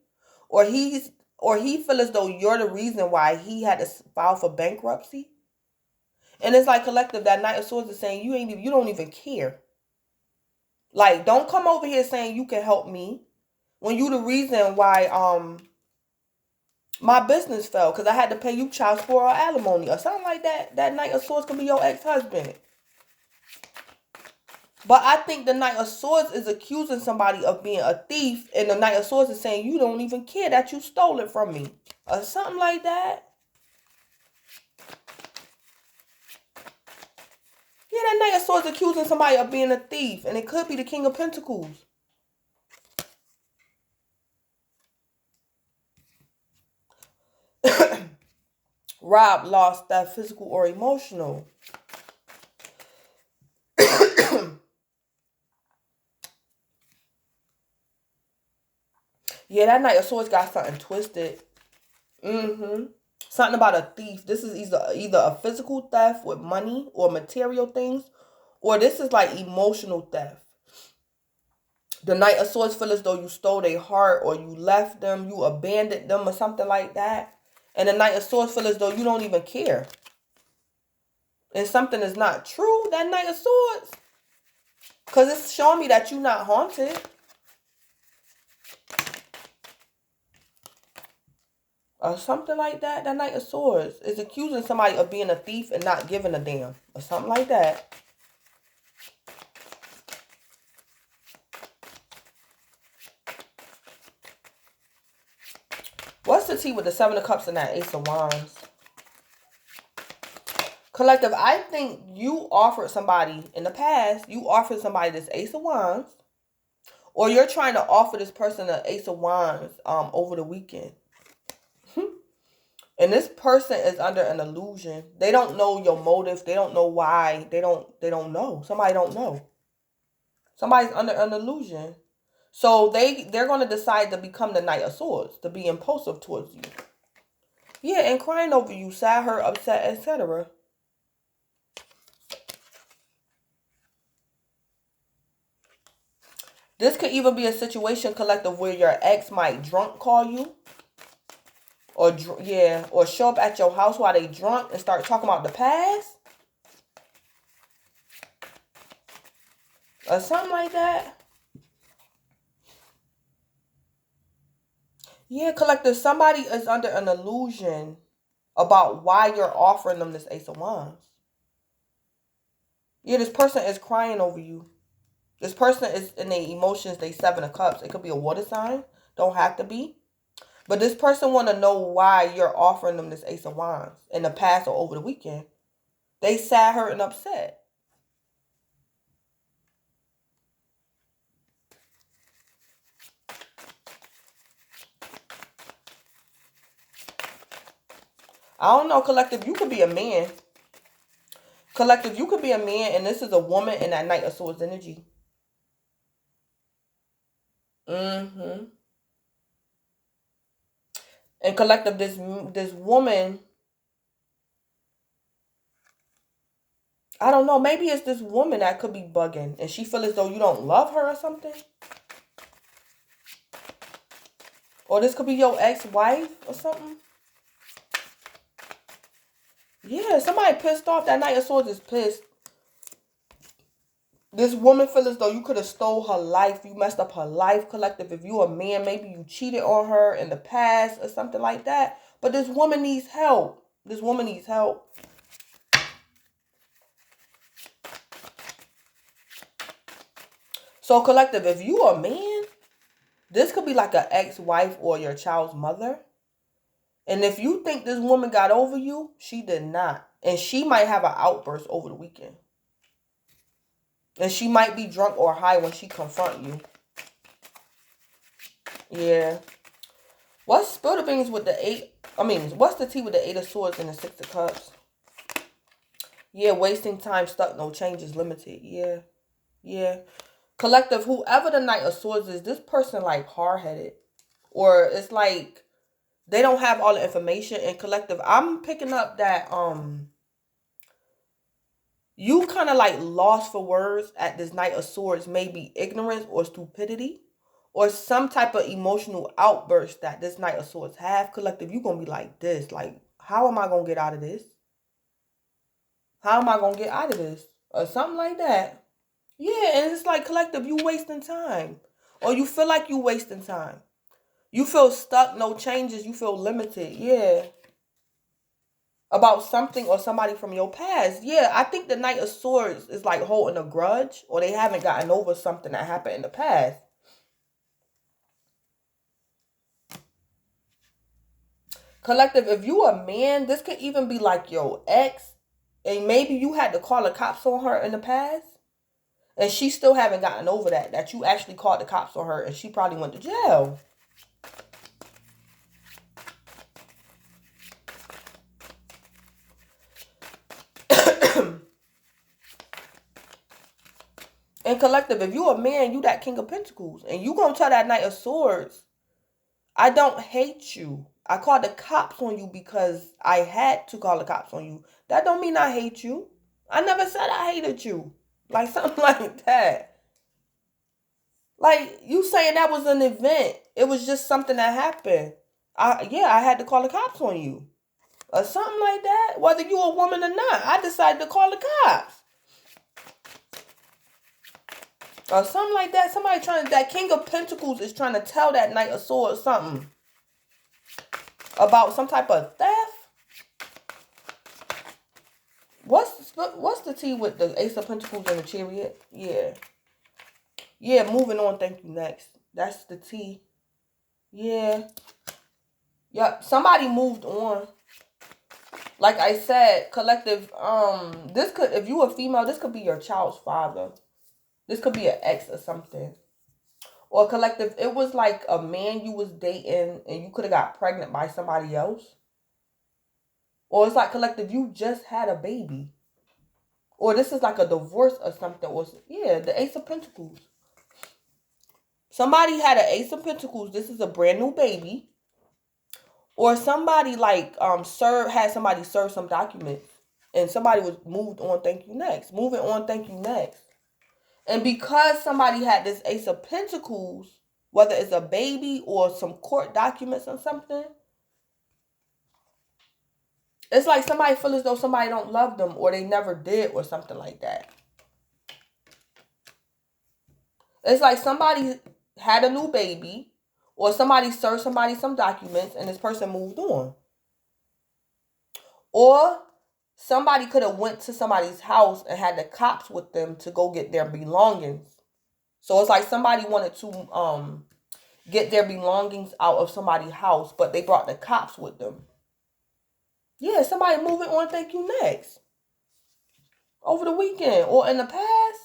Or he feel as though you're the reason why he had to file for bankruptcy. And it's like, collective, that Knight of Swords is saying you don't even care. Like, don't come over here saying you can help me when you the reason why my business fell because I had to pay you child support or alimony or something like that. That Knight of Swords could be your ex-husband. But I think the Knight of Swords is accusing somebody of being a thief, and the Knight of Swords is saying you don't even care that you stole it from me or something like that. Yeah, that Knight of Swords accusing somebody of being a thief, and it could be the King of Pentacles. Robbed, lost, that physical or emotional. Yeah, that Knight of Swords got something twisted. Something about a thief. This is either a physical theft with money or material things, or this is like emotional theft. The Knight of Swords feel as though you stole their heart, or you left them, you abandoned them, or something like that. And the Knight of Swords feel as though you don't even care. And something is not true, that Knight of Swords. Because it's showing me that you're not haunted. Or something like that. That Knight of Swords is accusing somebody of being a thief and not giving a damn. Or something like that. What's the tea with the Seven of Cups and that Ace of Wands? Collective, I think you offered somebody in the past, you offered somebody this Ace of Wands. Or you're trying to offer this person an Ace of Wands over the weekend. And this person is under an illusion. They don't know your motive. They don't know why. They don't know. Somebody don't know. Somebody's under an illusion. So they're going to decide to become the Knight of Swords, to be impulsive towards you. Yeah, and crying over you, sad, hurt, upset, etc. This could even be a situation, collective, where your ex might drunk call you. Or, yeah, or show up at your house while they drunk and start talking about the past. Or something like that. Yeah, collective, somebody is under an illusion about why you're offering them this Ace of Wands. Yeah, this person is crying over you. This person is in their emotions, they Seven of Cups. It could be a water sign. Don't have to be. But this person want to know why you're offering them this Ace of Wands in the past or over the weekend. They sad, hurt, and upset. I don't know, collective, you could be a man. Collective, you could be a man, and this is a woman in that Knight of Swords energy. And collective, this woman, I don't know, maybe it's this woman that could be bugging, and she feel as though you don't love her or something. Or this could be your ex-wife or something. Yeah, somebody pissed off. That Knight of Swords is pissed. This woman feels as though you could have stole her life. You messed up her life, collective. If you a man, maybe you cheated on her in the past or something like that. But this woman needs help. This woman needs help. So, collective, if you a man, this could be like an ex-wife or your child's mother. And if you think this woman got over you, she did not. And she might have an outburst over the weekend. And she might be drunk or high when she confront you. Yeah. What's spill the beans with the what's the tea with the Eight of Swords and the Six of Cups? Yeah, wasting time, stuck, no changes, limited. Yeah. Yeah. Collective, whoever the Knight of Swords is, this person like hard-headed. Or it's like they don't have all the information. And collective, I'm picking up that you kind of like lost for words at this Knight of Swords, maybe ignorance or stupidity or some type of emotional outburst that this Knight of Swords have. Collective, you're going to be like this. Like, how am I going to get out of this? How am I going to get out of this? Or something like that. Yeah, and it's like, collective, you wasting time. Or you feel like you wasting time. You feel stuck, no changes. You feel limited. Yeah. About something or somebody from your past. Yeah, I think the Knight of Swords is like holding a grudge, or they haven't gotten over something that happened in the past. Collective, if you a man, this could even be like your ex, and maybe you had to call the cops on her in the past, and she still haven't gotten over that you actually called the cops on her, and she probably went to jail. And collective, if you a man, you that King of Pentacles, and you gonna tell that Knight of Swords, I don't hate you. I called the cops on you because I had to call the cops on you. That don't mean I hate you. I never said I hated you. Like something like that. Like you saying that was an event. It was just something that happened. I had to call the cops on you. Or something like that. Whether you a woman or not. I decided to call the cops. Or something like that. Somebody that King of Pentacles is trying to tell that Knight of Swords something. About some type of theft. What's the tea with the Ace of Pentacles and the Chariot? Yeah. Yeah, moving on. Thank you. Next. That's the tea. Yeah. Yep. Somebody moved on. Like I said, collective, this could, if you a female, this could be your child's father. This could be an ex or something. Or collective, it was like a man you was dating and you could have got pregnant by somebody else. Or it's like collective, you just had a baby. Or this is like a divorce or something. Or yeah, the Ace of Pentacles. Somebody had an Ace of Pentacles. This is a brand new baby. Or somebody like had somebody serve some documents. And somebody was moved on, thank you, next. Moving on, thank you, next. And because somebody had this Ace of Pentacles, whether it's a baby or some court documents or something, it's like somebody feel as though somebody don't love them or they never did or something like that. It's like somebody had a new baby or somebody served somebody some documents and this person moved on. Or somebody could have went to somebody's house and had the cops with them to go get their belongings. So it's like somebody wanted to get their belongings out of somebody's house, but they brought the cops with them. Yeah, somebody moving on, thank you, next. Over the weekend or in the past.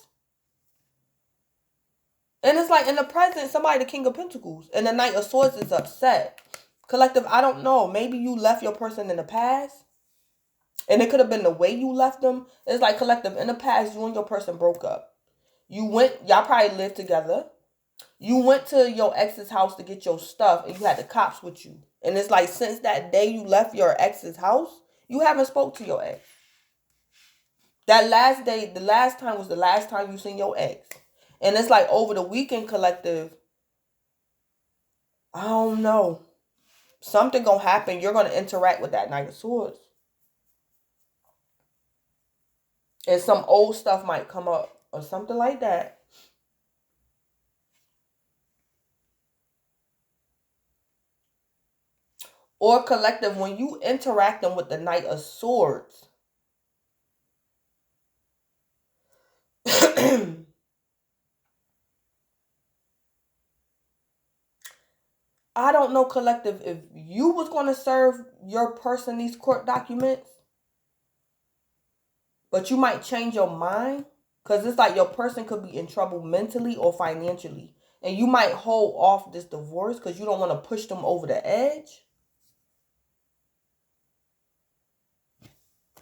And it's like in the present, somebody, the King of Pentacles. And the Knight of Swords is upset. Collective, I don't know. Maybe you left your person in the past. And it could have been the way you left them. It's like, collective, in the past, you and your person broke up. Y'all probably lived together. You went to your ex's house to get your stuff and you had the cops with you. And it's like, since that day you left your ex's house, you haven't spoke to your ex. That last day, the last time was the last time you seen your ex. And it's like over the weekend, collective, I don't know. Something gonna happen. You're gonna interact with that Knight of Swords. And some old stuff might come up or something like that. Or collective, when you interacting with the Knight of Swords, I don't know, collective, if you was going to serve your person these court documents, but you might change your mind, because it's like your person could be in trouble mentally or financially, and you might hold off this divorce because you don't want to push them over the edge.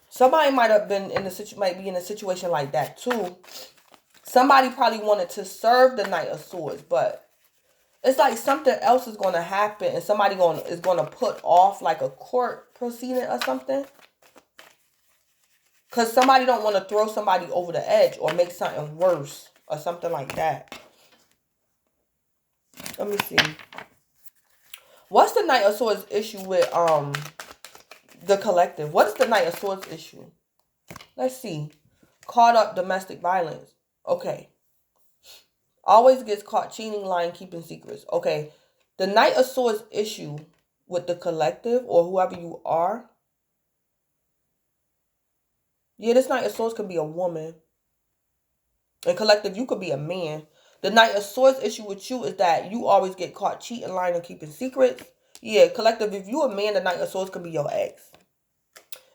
Somebody might be in a situation like that too. Somebody probably wanted to serve the Knight of Swords, but it's like something else is going to happen and somebody is going to put off like a court proceeding or something. Because somebody don't want to throw somebody over the edge or make something worse or something like that. Let me see. What's the Knight of Swords issue with the collective? What is the Knight of Swords issue? Let's see. Caught up domestic violence. Okay. Always gets caught cheating, lying, keeping secrets. Okay. The Knight of Swords issue with the collective or whoever you are. Yeah, this Knight of Swords could be a woman. And collective, you could be a man. The Knight of Swords issue with you is that you always get caught cheating, lying, and keeping secrets. Yeah, collective, if you a man, the Knight of Swords could be your ex.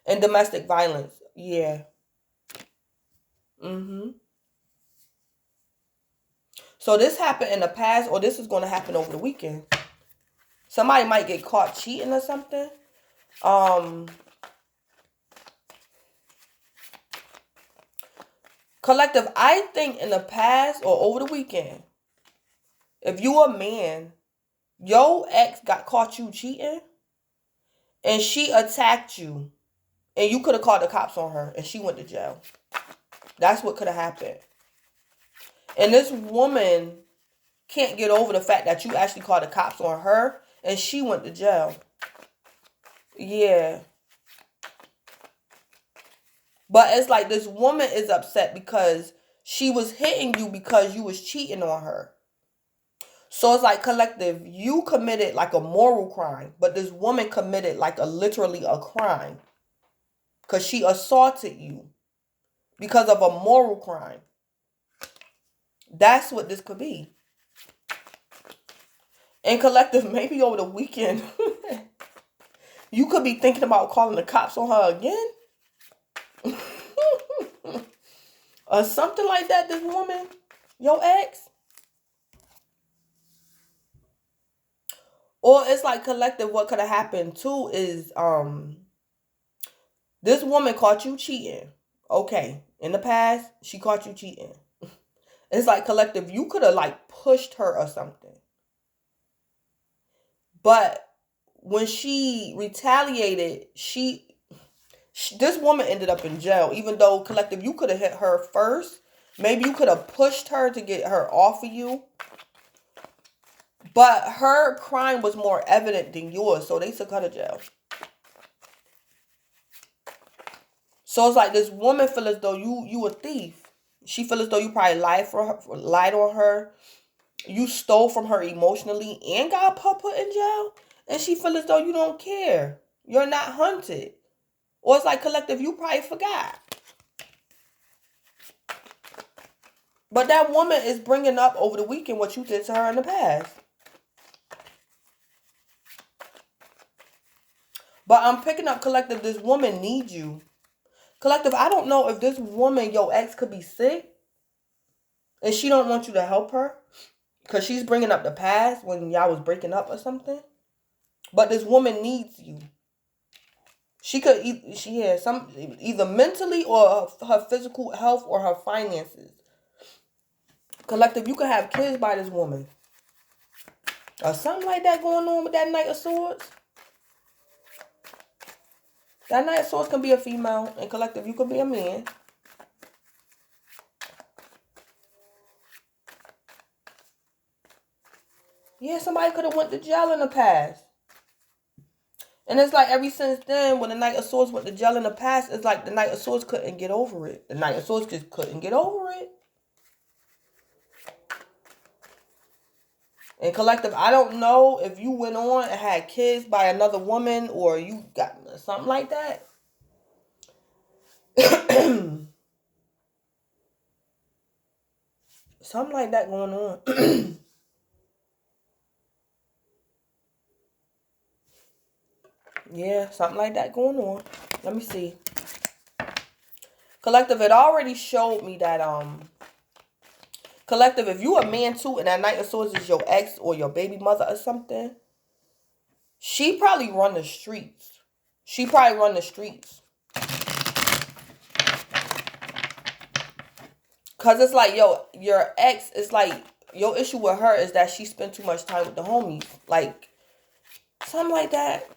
And domestic violence. Yeah. So this happened in the past or this is going to happen over the weekend. Somebody might get caught cheating or something. Collective, I think in the past or over the weekend, if you a man, your ex caught you cheating and she attacked you and you could have called the cops on her and she went to jail. That's what could have happened. And this woman can't get over the fact that you actually called the cops on her and she went to jail. Yeah. But it's like this woman is upset because she was hitting you because you was cheating on her. So it's like, collective, you committed like a moral crime, but this woman committed like literally a crime because she assaulted you because of a moral crime. That's what this could be. And collective, maybe over the weekend, you could be thinking about calling the cops on her again. Or something like that, this woman, your ex. Or it's like, collective, what could have happened too is this woman caught you cheating. Okay. In the past, she caught you cheating. It's like, collective, you could have like pushed her or something. But when she retaliated, this woman ended up in jail. Even though, collective, you could have hit her first. Maybe you could have pushed her to get her off of you. But her crime was more evident than yours, so they took her to jail. So it's like this woman feel as though you a thief. She feel as though you probably lied on her. You stole from her emotionally and got her put in jail. And she feel as though you don't care. You're not hunted. Or it's like, collective, you probably forgot. But that woman is bringing up over the weekend what you did to her in the past. But I'm picking up, collective, this woman needs you. Collective, I don't know if this woman, your ex, could be sick. And she don't want you to help her. Because she's bringing up the past when y'all was breaking up or something. But this woman needs you. She could, she has some, either mentally or her physical health or her finances. Collective, you could have kids by this woman. Or something like that going on with that Knight of Swords. That Knight of Swords can be a female. And collective, you could be a man. Yeah, somebody could have went to jail in the past. And it's like ever since then, when the Knight of Swords went to jail in the past, it's like the Knight of Swords couldn't get over it. The Knight of Swords just couldn't get over it. And collective, I don't know if you went on and had kids by another woman or you got something like that. Something like that going on. Yeah, something like that going on. Let me see. Collective, it already showed me that, collective, if you a man too and that Knight of Swords is your ex or your baby mother or something, she probably run the streets. She probably run the streets. Because it's like, yo, your ex is like, your issue with her is that she spent too much time with the homies. Like, something like that.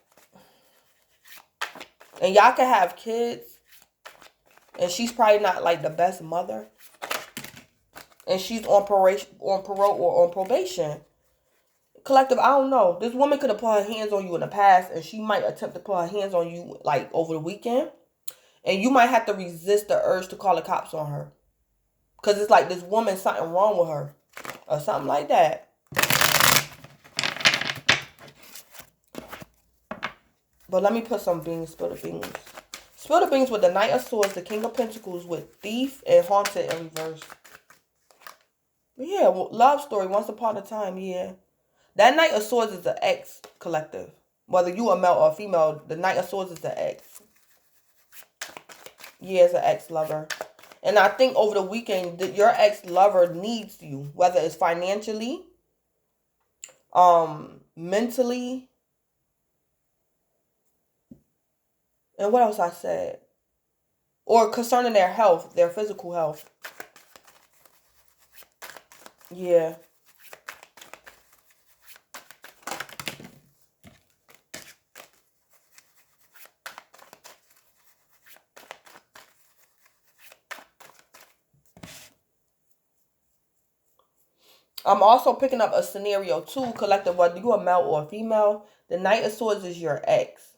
And y'all can have kids. And she's probably not like the best mother. And she's on parole or on probation. Collective, I don't know. This woman could have put her hands on you in the past. And she might attempt to put her hands on you like over the weekend. And you might have to resist the urge to call the cops on her. Because it's like this woman, something wrong with her. Or something like that. But let me put some beans, spill the beans. Spill the beans with the Knight of Swords, the King of Pentacles, with Thief and Haunted in reverse. Yeah, love story, once upon a time, yeah. That Knight of Swords is the ex, collective. Whether you a male or a female, the Knight of Swords is the ex. Yeah, it's an ex-lover. And I think over the weekend, your ex-lover needs you. Whether it's financially, mentally. And what else I said? Or concerning their health, their physical health. Yeah. I'm also picking up a scenario too, collective, whether you're a male or a female. The Knight of Swords is your ex.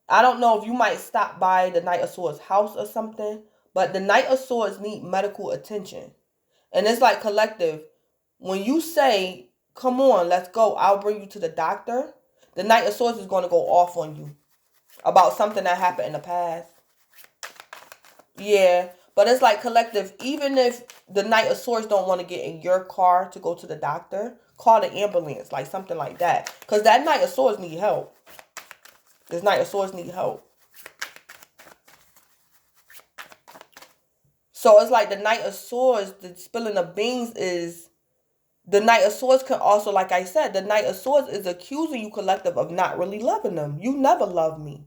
I don't know if you might stop by the Knight of Swords house or something, but the Knight of Swords need medical attention. And it's like, collective, when you say, come on, let's go, I'll bring you to the doctor, the Knight of Swords is going to go off on you about something that happened in the past. Yeah, but it's like, collective, even if the Knight of Swords don't want to get in your car to go to the doctor, call the ambulance, like something like that. Because that Knight of Swords need help. This Knight of Swords need help. So it's like the Knight of Swords, the spilling of beans is, the Knight of Swords can also, like I said, the Knight of Swords is accusing you, collective, of not really loving them. You never loved me.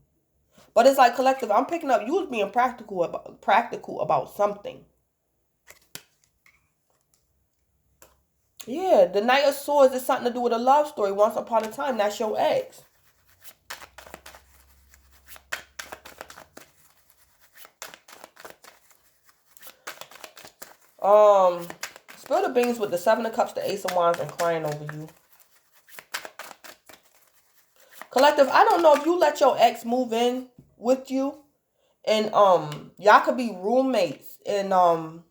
But it's like, collective, I'm picking up, you was being practical about something. Yeah, the Knight of Swords is something to do with a love story. Once upon a time, that's your ex. Spill the beans with the Seven of Cups, the Ace of Wands, and crying over you. Collective, I don't know if you let your ex move in with you, and y'all could be roommates, and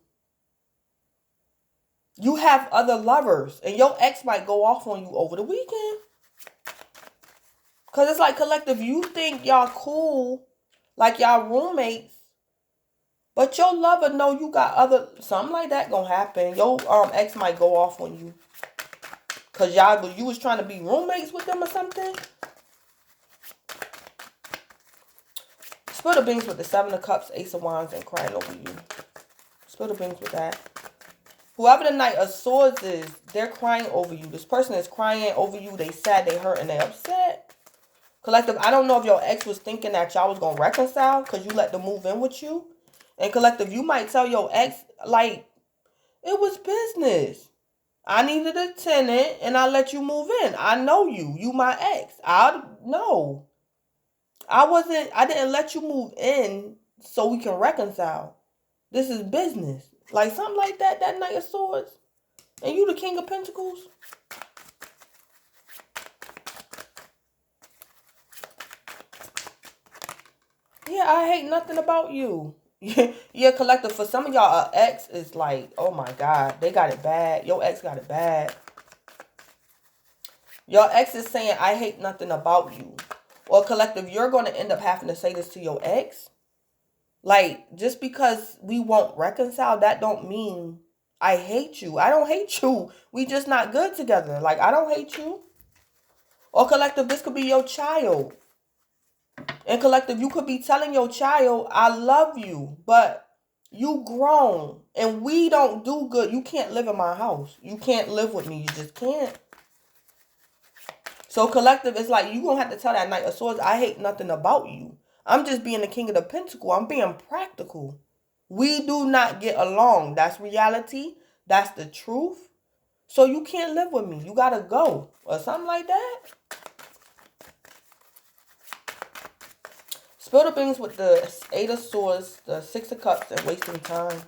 you have other lovers, and your ex might go off on you over the weekend. Cause it's like, collective, you think y'all cool, like y'all roommates, but your lover know you got other, something like that gonna happen. Your ex might go off on you. Cause you was trying to be roommates with them or something. Spill the beans with the Seven of Cups, Ace of Wands, and crying over you. Spill the beans with that. Whoever the Knight of Swords is, they're crying over you. This person is crying over you. They sad, they hurt, and they upset. Collective, I don't know if your ex was thinking that y'all was going to reconcile because you let them move in with you. And collective, you might tell your ex, like, it was business. I needed a tenant and I let you move in. I know you. You my ex. I didn't let you move in so we can reconcile. This is business. Like something like that, that Knight of Swords. And you the King of Pentacles. Yeah, I hate nothing about you. Yeah, collective, for some of y'all, ex is like, oh my God, they got it bad. Your ex got it bad. Your ex is saying, I hate nothing about you. Or collective, you're going to end up having to say this to your ex. Like, just because we won't reconcile, that don't mean I hate you. I don't hate you. We just not good together. Like, I don't hate you. Or collective, this could be your child. And collective, you could be telling your child, I love you, but you grown and we don't do good. You can't live in my house. You can't live with me. You just can't. So collective, it's like you gonna have to tell that Knight of Swords, I hate nothing about you. I'm just being the King of the Pentacle. I'm being practical. We do not get along. That's reality. That's the truth. So you can't live with me. You gotta go. Or something like that. Spill the beans with the Eight of Swords, the Six of Cups, and wasting time.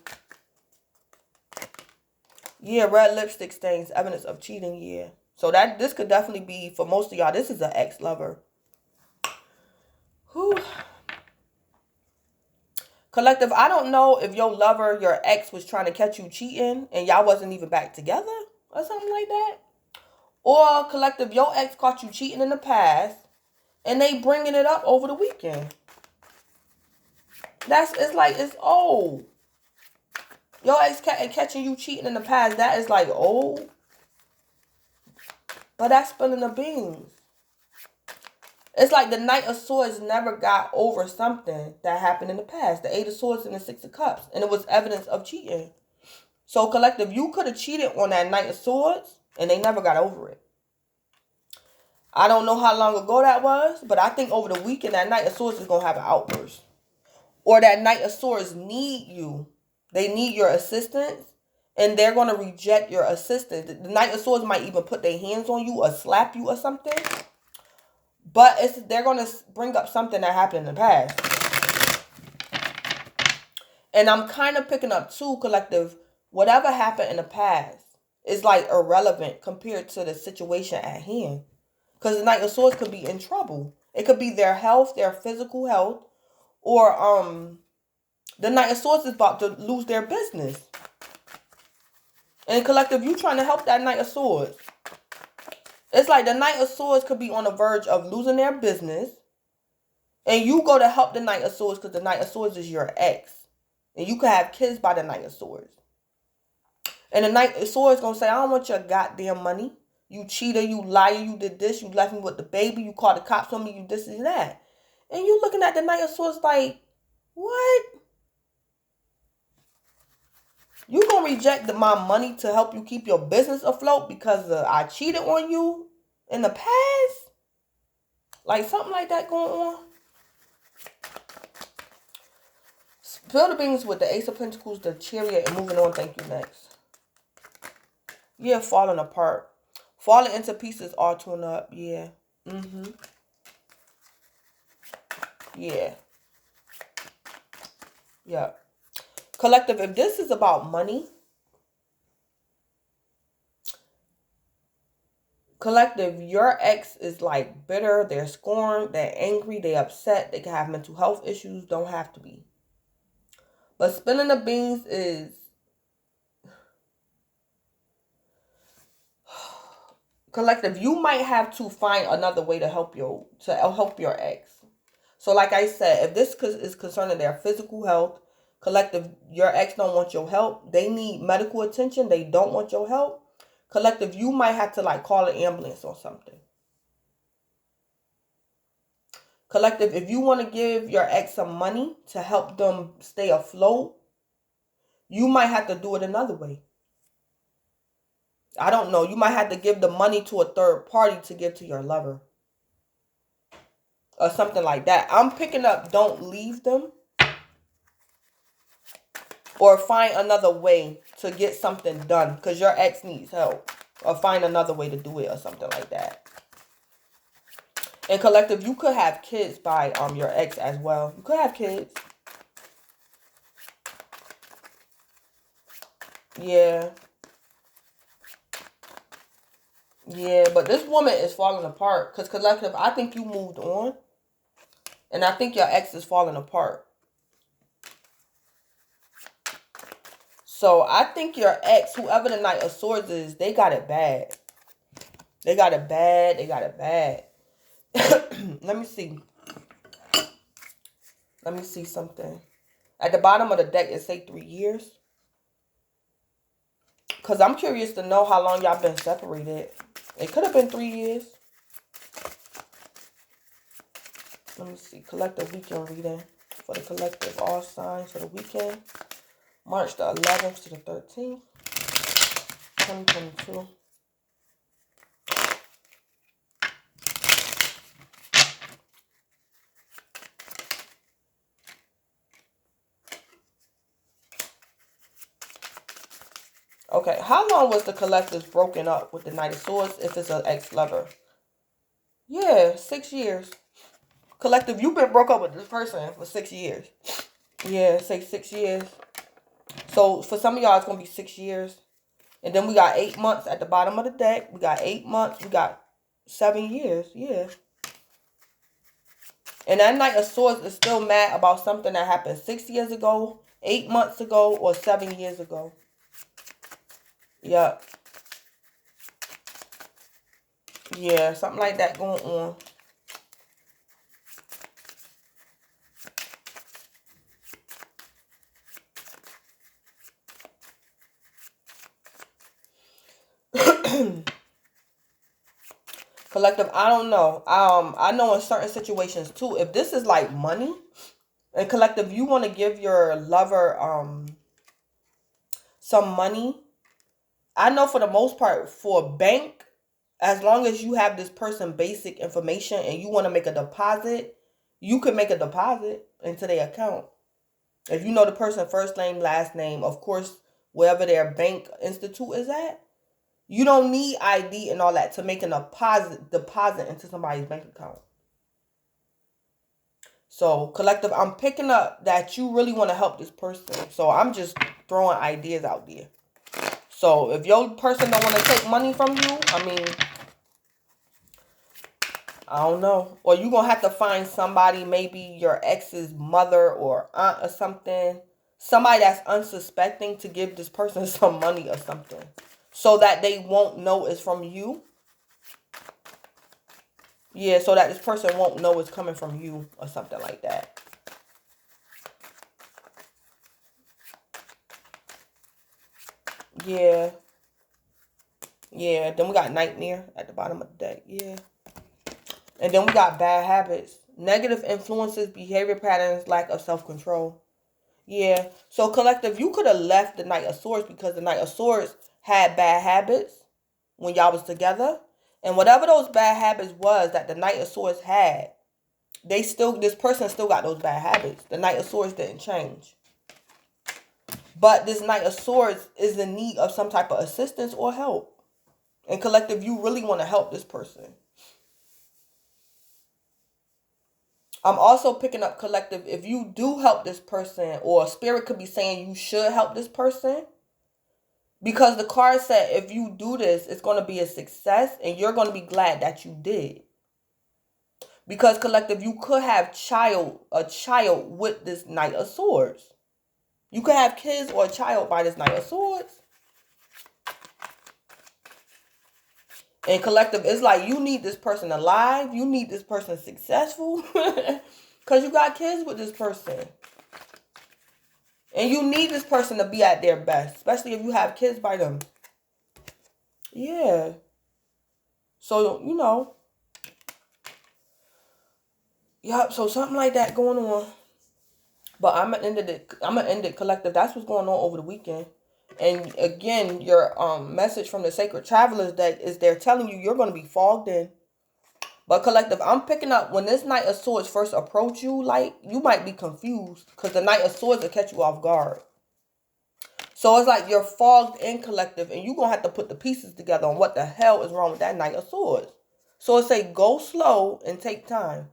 Yeah, red lipstick stains, evidence of cheating, yeah. So this could definitely be, for most of y'all, this is an ex-lover. Whew. Collective, I don't know if your lover, your ex, was trying to catch you cheating and y'all wasn't even back together or something like that. Or collective, your ex caught you cheating in the past and they bringing it up over the weekend. It's like, it's old. Your ex catching you cheating in the past, that is like old. But that's spilling the beans. It's like the Knight of Swords never got over something that happened in the past. The Eight of Swords and the Six of Cups. And it was evidence of cheating. So collective, you could have cheated on that Knight of Swords and they never got over it. I don't know how long ago that was, but I think over the weekend that Knight of Swords is going to have an outburst. Or that Knight of Swords need you. They need your assistance. And they're going to reject your assistance. The Knight of Swords might even put their hands on you or slap you or something. But they're going to bring up something that happened in the past. And I'm kind of picking up too, collective, whatever happened in the past is like irrelevant compared to the situation at hand. Because the Knight of Swords could be in trouble. It could be their health, their physical health. Or the Knight of Swords is about to lose their business. And collective, you trying to help that Knight of Swords. It's like the Knight of Swords could be on the verge of losing their business. And you go to help the Knight of Swords because the Knight of Swords is your ex. And you could have kids by the Knight of Swords. And the Knight of Swords going to say, I don't want your goddamn money. You cheater, you liar, you did this, you left me with the baby, you called the cops on me, you this and that. And you looking at the Knight of Swords like, what? You going to reject my money to help you keep your business afloat because I cheated on you in the past? Like something like that going on? Spill the beans with the Ace of Pentacles, the Chariot, and moving on. Thank you. Next. Yeah, falling apart. Falling into pieces, all torn up. Yeah. Yeah. Yeah. Collective, if this is about money, collective, your ex is like bitter, they're scorned, they're angry, they're upset, they can have mental health issues, don't have to be. But spilling the beans is collective, you might have to find another way to help your ex. So like I said, if this is concerning their physical health, collective, your ex don't want your help. They need medical attention. They don't want your help. Collective, you might have to like call an ambulance or something. Collective, if you want to give your ex some money to help them stay afloat, you might have to do it another way. I don't know. You might have to give the money to a third party to give to your lover. Or something like that. I'm picking up don't leave them. Or find another way to get something done. Because your ex needs help. Or find another way to do it or something like that. And collective, you could have kids by your ex as well. You could have kids. Yeah. Yeah, but this woman is falling apart. Because collective, I think you moved on. And I think your ex is falling apart. So I think your ex, whoever the Knight of Swords is, they got it bad. They got it bad. They got it bad. Let me see. Let me see something. At the bottom of the deck, it say 3 years. Because I'm curious to know how long y'all been separated. It could have been 3 years. Let me see. Collective weekend reading for the collective all signs for the weekend. March the 11th to the 13th. 2022. Okay, how long was the collective broken up with the Knight of Swords if it's an ex-lover? Yeah, 6 years. Collective, you've been broke up with this person for 6 years. Yeah, say 6 years. So for some of y'all, it's going to be 6 years. And then we got 8 months at the bottom of the deck. We got 8 months. We got 7 years. Yeah. And that Knight of Swords is still mad about something that happened 6 years ago, 8 months ago, or 7 years ago. Yep. Yeah, something like that going on. Collective, I don't know. I know in certain situations too, if this is like money, and collective, you want to give your lover some money. I know for the most part for a bank, as long as you have this person basic information and you want to make a deposit, you can make a deposit into their account. If you know the person first name, last name, of course, wherever their bank institute is at, you don't need ID and all that to make a deposit into somebody's bank account. So, collective, I'm picking up that you really want to help this person. So, I'm just throwing ideas out there. So, if your person don't want to take money from you, I mean, I don't know. Or you're going to have to find somebody, maybe your ex's mother or aunt or something. Somebody that's unsuspecting to give this person some money or something. So that they won't know it's from you. Yeah, so that this person won't know it's coming from you or something like that. Yeah. Yeah, then we got nightmare at the bottom of the deck. Yeah. And then we got bad habits. Negative influences, behavior patterns, lack of self-control. Yeah. So collective, you could have left the Knight of Swords because the Knight of Swords had bad habits when y'all was together. And whatever those bad habits was that the Knight of Swords had, this person still got those bad habits. The Knight of Swords didn't change. But this Knight of Swords is in need of some type of assistance or help. And collective, you really want to help this person. I'm also picking up collective, if you do help this person, or spirit could be saying you should help this person. Because the card said if you do this, it's going to be a success and you're going to be glad that you did. Because collective, you could have a child with this Knight of Swords. You could have kids or a child by this Knight of Swords. And collective, it's like you need this person alive. You need this person successful. Because you got kids with this person. And you need this person to be at their best. Especially if you have kids by them. Yeah. So, you know. Yep, so something like that going on. But I'm gonna end it collective. That's what's going on over the weekend. And again, your message from the Sacred Travelers deck is they're telling you you're gonna be fogged in. But collective, I'm picking up when this Knight of Swords first approach you, like you might be confused because the Knight of Swords will catch you off guard. So it's like you're fogged in collective, and you're gonna have to put the pieces together on what the hell is wrong with that Knight of Swords. So it's say go slow and take time.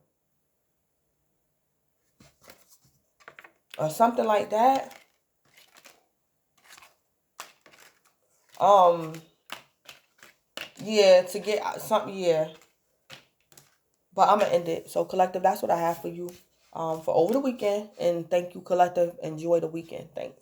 Or something like that. Yeah, to get something, yeah. But I'm gonna end it. So collective, that's what I have for you for over the weekend. And thank you, collective. Enjoy the weekend. Thanks.